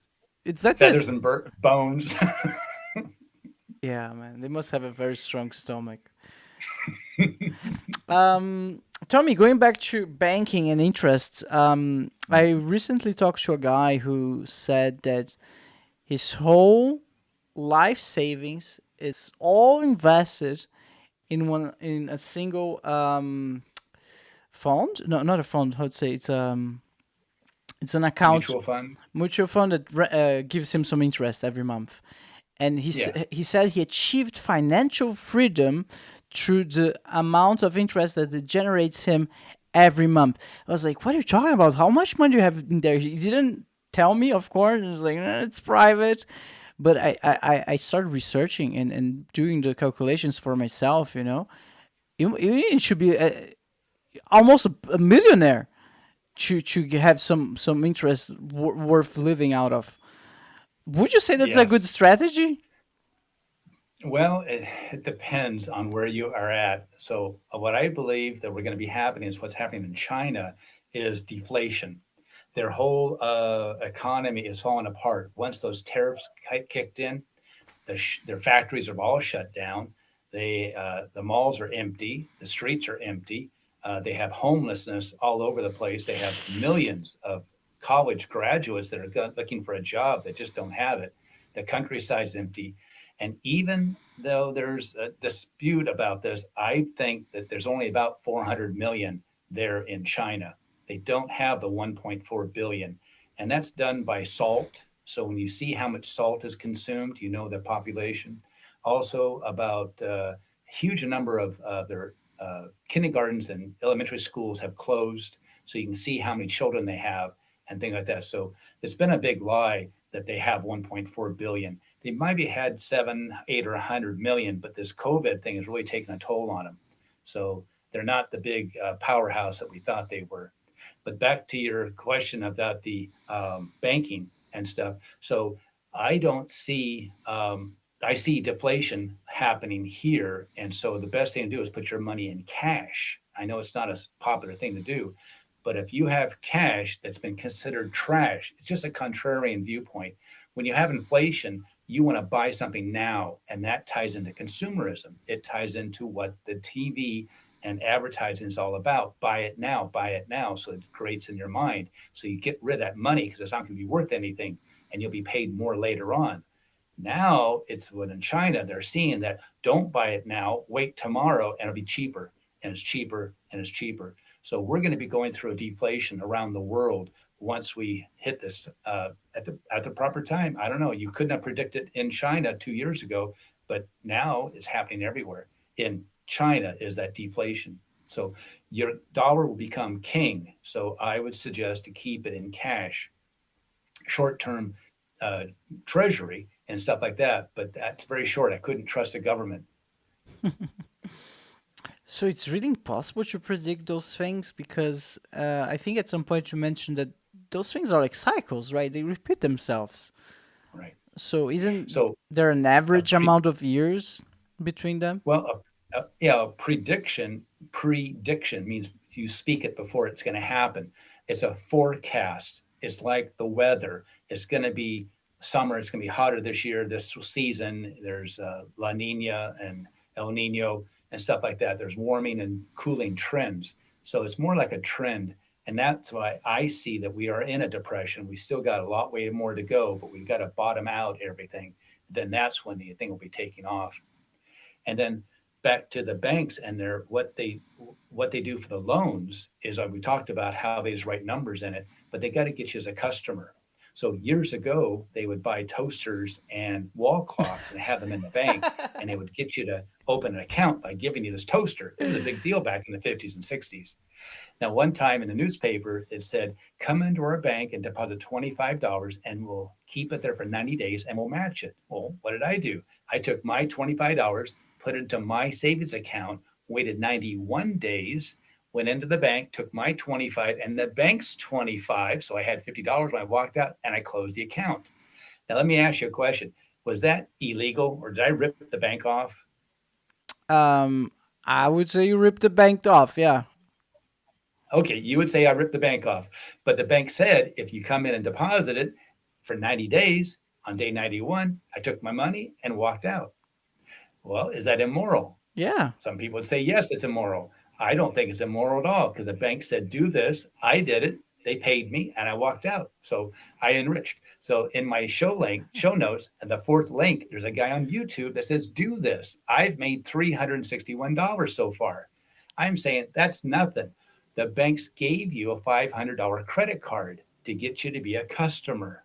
S2: it's that's it.
S4: feathers and bones.
S2: Yeah, man. They must have a very strong stomach. Tommy, going back to banking and interests, I recently talked to a guy who said that his whole life savings is all invested in a single fund. No, not a fund. How to say it's an account
S4: Mutual fund.
S2: mutual fund that gives him some interest every month. And
S4: Yeah.
S2: he said he achieved financial freedom through the amount of interest that it generates him every month. I was like, "What are you talking about? How much money do you have in there?" He didn't tell me, of course. It was like, It's private." But I started researching and doing the calculations for myself. You should be almost a millionaire to have some interest worth living out of. Would you say that's a good
S4: Yes.
S2: strategy?
S4: Well, it depends on where you are at. So, what I believe that we're going to be happening is what's happening in China is deflation. Their whole economy is falling apart. Once those tariffs kicked in, their factories are all shut down. The malls are empty. The streets are empty. They have homelessness all over the place. They have millions of college graduates that are looking for a job that just don't have it. The countryside's empty. And even though there's a dispute about this, I think that there's only about 400 million there in China. They don't have the 1.4 billion. And that's done by salt. So when you see how much salt is consumed, you know the population. Also, about a huge number of their kindergartens and elementary schools have closed. So you can see how many children they have and things like that. So it's been a big lie that they have 1.4 billion. They maybe had 7, 8, or 100 million, but this COVID thing has really taken a toll on them. So they're not the big powerhouse that we thought they were. But back to your question about the banking and stuff. So I don't see, I see deflation happening here. And so the best thing to do is put your money in cash. I know it's not a popular thing to do, but if you have cash that's been considered trash, it's just a contrarian viewpoint. When you have inflation, you want to buy something now, and that ties into consumerism. It ties into what the TV and advertising is all about. Buy it now. So it creates in your mind. So you get rid of that money because it's not going to be worth anything, and you'll be paid more later on. Now it's when in China they're seeing that don't buy it now, wait tomorrow, and it'll be cheaper, and it's cheaper, and it's cheaper. So we're going to be going through a deflation around the world once we hit this at the proper time. I don't know. You couldn't have predicted in China 2 years ago, but now it's happening everywhere. In China is that deflation. So your dollar will become king. So I would suggest to keep it in cash, short term uh, treasury and stuff like that. But that's very short. I couldn't trust the government.
S2: So it's really impossible to predict those things because I think at some point you mentioned that those things are like cycles, right? They repeat themselves.
S4: Right.
S2: So isn't
S4: So
S2: there an
S4: a
S2: average
S4: pre
S2: amount of years between them?
S4: well, yeah, a prediction means you speak it before it's going to happen. It's a forecast. It's like the weather. It's going to be summer. It's going to be hotter this year, this season. There's La Nina and El Nino. and stuff like that. There's warming and cooling trends. So it's more like a trend. And that's why I see that we are in a depression. We still got a lot way more to go, but we've got to bottom out everything. Then that's when the thing will be taking off. And then back to the banks and their what they do for the loans is like we talked about how they just write numbers in it, but they got to get you as a customer. So years ago, they would buy toasters and wall clocks and have them in the bank, and they would get you to open an account by giving you this toaster. It was a big deal back in the 50s and 60s. Now, one time in the newspaper, it said, come into our bank and deposit $25 and we'll keep it there for 90 days and we'll match it. Well, what did I do? I took my $25, put it into my savings account, waited 91 days, went into the bank, took my 25 and the bank's 25. So I had $50 when I walked out and I closed the account. Now, let me ask you a question. Was that illegal or did I rip the bank off?
S2: I would say you ripped the bank off. Yeah.
S4: Okay, you would say I ripped the bank off, but the bank said if you come in and deposit it for 90 days, on day 91, I took my money and walked out. Well, is that immoral?
S2: Yeah.
S4: Some people would say, yes, it's immoral. I don't think it's immoral at all because the bank said, do this. I did it. They paid me and I walked out. So I enriched. So in my show notes, and the fourth link, there's a guy on YouTube that says, do this. I've made $361 so far. I'm saying that's nothing. The banks gave you a $500 credit card to get you to be a customer.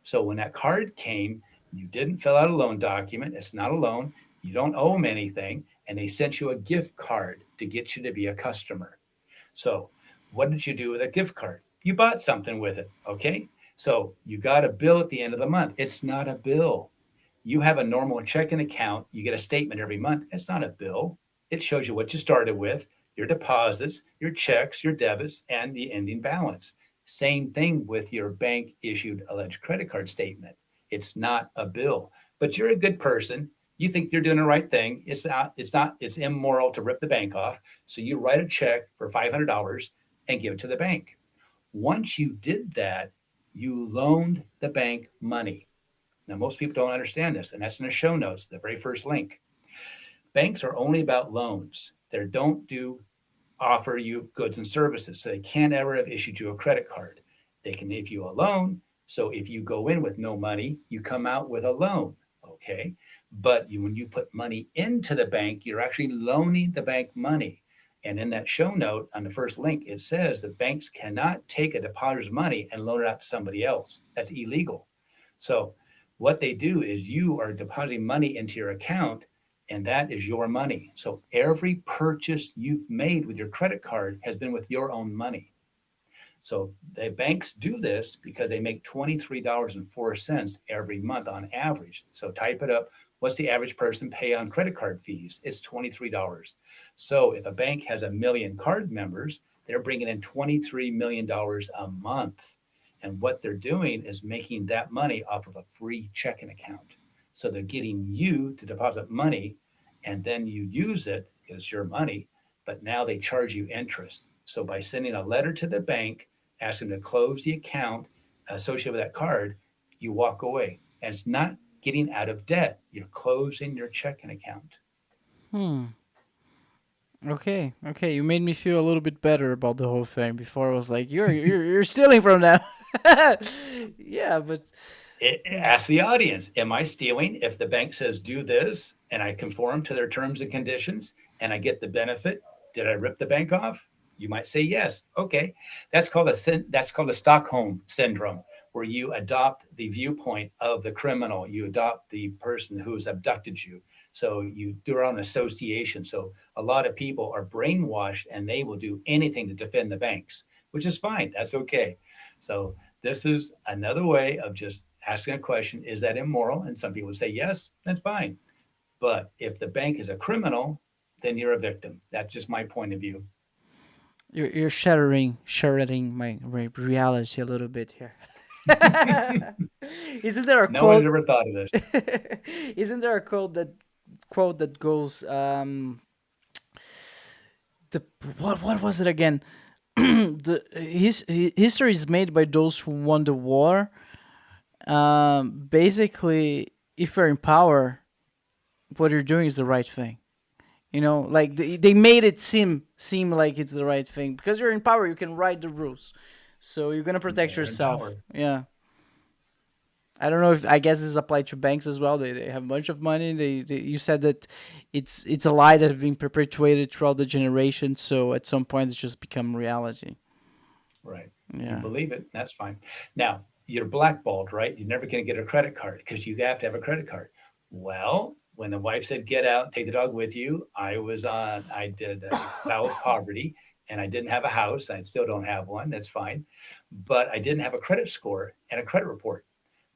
S4: So when that card came, you didn't fill out a loan document. It's not a loan. You don't owe them anything. And they sent you a gift card to get you to be a customer. So what did you do with a gift card? You bought something with it. Okay. So you got a bill at the end of the month. It's not a bill. You have a normal checking account. You get a statement every month. It's not a bill. It shows you what you started with, your deposits, your checks, your debits, and the ending balance. Same thing with your bank issued alleged credit card statement. It's not a bill, but you're a good person. You think you're doing the right thing. It's immoral to rip the bank off. So you write a check for $500 and give it to the bank. Once you did that, you loaned the bank money. Now, most people don't understand this, and that's in the show notes, the very first link. Banks are only about loans. They don't offer you goods and services. So they can't ever have issued you a credit card. They can give you a loan. So if you go in with no money, you come out with a loan. Okay. But when you put money into the bank, you're actually loaning the bank money. And in that show note on the first link, it says that banks cannot take a depositor's money and loan it out to somebody else. That's illegal. So what they do is you are depositing money into your account, and that is your money. So every purchase you've made with your credit card has been with your own money. So the banks do this because they make $23.04 every month on average. So type it up. What's the average person pay on credit card fees? It's $23. So if a bank has 1 million card members, they're bringing in $23 million a month. And what they're doing is making that money off of a free checking account. So they're getting you to deposit money and then you use it because it's your money, but now they charge you interest. So by sending a letter to the bank, asking them to close the account associated with that card, you walk away. And it's not getting out of debt. You're closing your checking account.
S2: Okay. You made me feel a little bit better about the whole thing. Before I was like, you're stealing from them. Yeah, but
S4: Ask the audience, am I stealing if the bank says do this and I conform to their terms and conditions and I get the benefit? Did I rip the bank off? You might say yes. Okay. That's called a Stockholm syndrome, where you adopt the viewpoint of the criminal. You adopt the person who's abducted you. So you do an association. So a lot of people are brainwashed and they will do anything to defend the banks, which is fine. That's okay. So this is another way of just asking a question. Is that immoral? And some people say, yes, that's fine. But if the bank is a criminal, then you're a victim. That's just my point of view.
S2: you're shattering my reality a little bit here. Isn't there a
S4: No one's
S2: quote?
S4: ever thought of this.
S2: Isn't there a quote that goes the what was it again? History is made by those who won the war. Basically, if you're in power, what you're doing is the right thing. You know, like they made it seem like it's the right thing because you're in power. You can write the rules, so you're gonna protect
S4: They're in
S2: yourself.
S4: power.
S2: Yeah. I don't know if I guess this is applied to banks as well. They have a bunch of money. You said that it's a lie that has been perpetuated throughout the generations. So at some point it's just become reality.
S4: Right.
S2: Yeah.
S4: You believe it, that's fine. Now, you're blackballed, right? You're never going to get a credit card because you have to have a credit card. Well, when the wife said, get out, take the dog with you, I did a vow of poverty and I didn't have a house. I still don't have one. That's fine. But I didn't have a credit score and a credit report.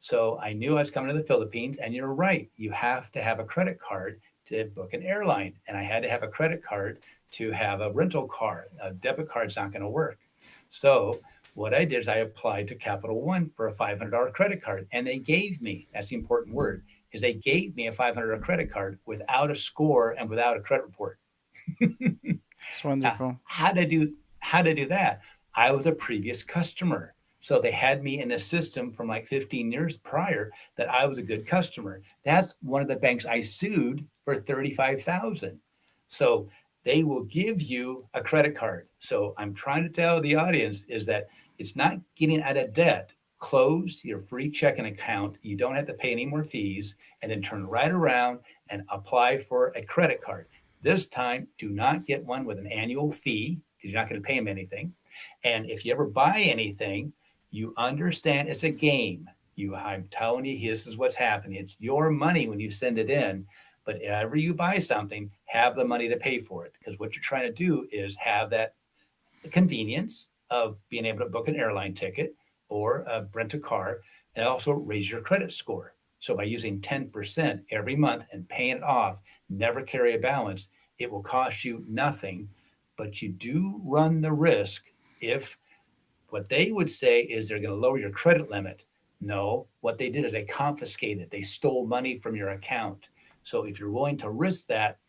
S4: So I knew I was coming to the Philippines. And you're right. You have to have a credit card to book an airline. And I had to have a credit card to have a rental car. A debit card's not going to work. So what I did is I applied to Capital One for a $500 credit card, and they gave me, that's the important word, is they gave me a $500 credit card without a score and without a credit report.
S2: It's wonderful.
S4: Now, how to do that? I was a previous customer. So they had me in a system from like 15 years prior that I was a good customer. That's one of the banks I sued for $35,000. So they will give you a credit card. So I'm trying to tell the audience is that it's not getting out of debt. Close your free checking account. You don't have to pay any more fees, and then turn right around and apply for a credit card. This time, do not get one with an annual fee because you're not going to pay them anything. And if you ever buy anything, you understand it's a game. I'm telling you, this is what's happening. It's your money when you send it in. But whenever you buy something, have the money to pay for it. Because what you're trying to do is have that convenience of being able to book an airline ticket or rent a car, and also raise your credit score. So by using 10% every month and paying it off, never carry a balance, it will cost you nothing. But you do run the risk if what they would say is they're going to lower your credit limit. No, what they did is they confiscated, they stole money from your account. So if you're willing to risk that,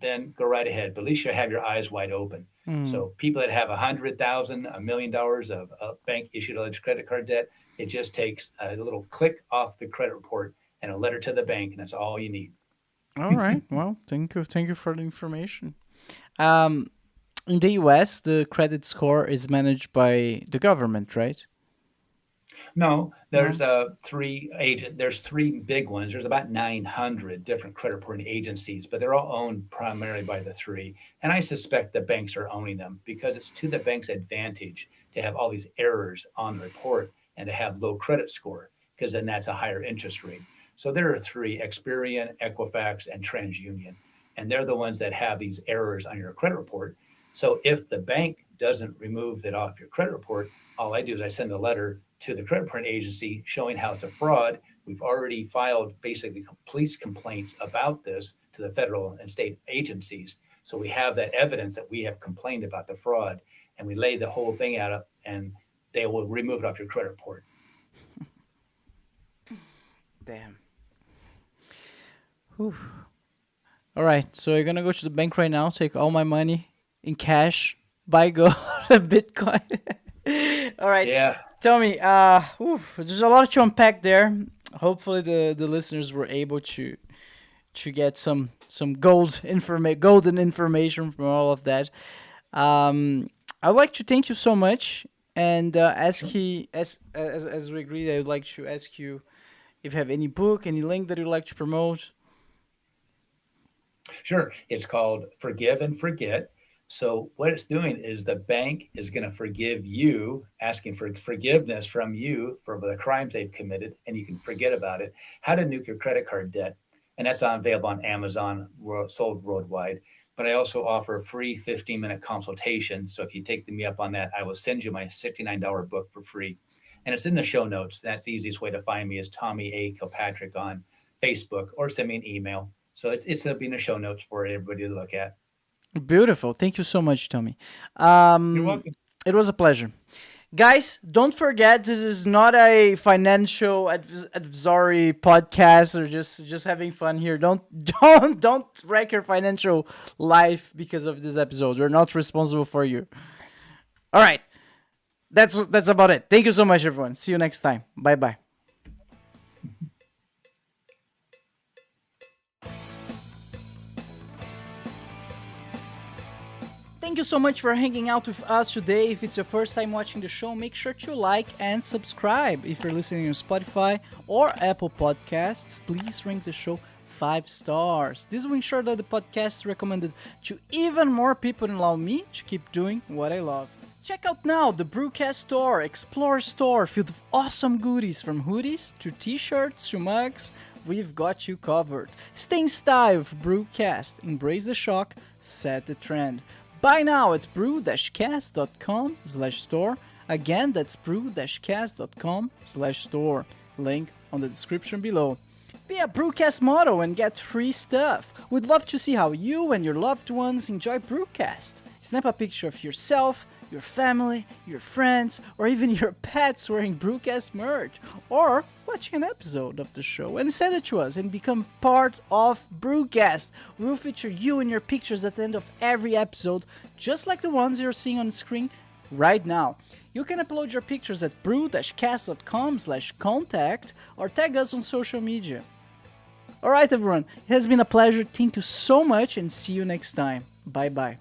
S4: then go right ahead. But at least you have your eyes wide open. So people that have $100,000, $1 million of bank issued alleged credit card debt, it just takes a little click off the credit report and a letter to the bank, and that's all you need.
S2: All right. Well, thank you for the information. In the U.S., the credit score is managed by the government, right?
S4: No, there's there's three big ones. There's about 900 different credit reporting agencies, but they're all owned primarily by the three. And I suspect the banks are owning them because it's to the bank's advantage to have all these errors on the report and to have low credit score, because then that's a higher interest rate. So there are three: Experian, Equifax, and TransUnion. And they're the ones that have these errors on your credit report. So if the bank doesn't remove it off your credit report, all I do is I send a letter to the credit reporting agency showing how it's a fraud. We've already filed basically police complaints about this to the federal and state agencies. So we have that evidence that we have complained about the fraud, and we lay the whole thing out and they will remove it off your credit report.
S2: Damn. Whew. All right, so you're gonna go to the bank right now, take all my money in cash, buy gold, Bitcoin. All right.
S4: Yeah.
S2: Tell me, there's a lot to unpack there. Hopefully the listeners were able to get some golden information from all of that. I'd like to thank you so much, and as we agreed, I would like to ask you if you have any book, any link that you'd like to promote.
S4: Sure. It's called Forgive and Forget. So what it's doing is the bank is going to forgive you, asking for forgiveness from you for the crimes they've committed, and you can forget about it. How to nuke your credit card debt. And that's available on Amazon, sold worldwide. But I also offer a free 15-minute consultation. So if you take me up on that, I will send you my $69 book for free. And it's in the show notes. That's the easiest way to find me is Tommy A. Kilpatrick on Facebook, or send me an email. So it's going to be in the show notes for everybody to look at.
S2: Beautiful. Thank you so much, Tommy.
S4: You're welcome.
S2: It was a pleasure. Guys, don't forget, this is not a financial advisory podcast or just having fun here. Don't wreck your financial life because of this episode. We're not responsible for you. All right. That's about it. Thank you so much, everyone. See you next time. Bye-bye. Thank you so much for hanging out with us today. If it's your first time watching the show, make sure to like and subscribe. If you're listening on Spotify or Apple Podcasts, please rank the show 5 stars. This will ensure that the podcast is recommended to even more people and allow me to keep doing what I love. Check out now the BruCast store, Explore store, filled with awesome goodies from hoodies to t-shirts to mugs. We've got you covered. Stay in style with BruCast. Embrace the shock, set the trend. Buy now at bru-cast.com/store. Again, that's bru-cast.com/store. Link on the description below. Be a BruCast model and get free stuff. We'd love to see how you and your loved ones enjoy BruCast. Snap a picture of yourself, your family, your friends, or even your pets wearing BruCast merch, or watching an episode of the show, and send it to us and become part of BruCast. We'll feature you and your pictures at the end of every episode, just like the ones you're seeing on screen right now. You can upload your pictures at bru-cast.com/contact or tag us on social media. Alright everyone, it has been a pleasure. Thank you so much and see you next time. Bye bye.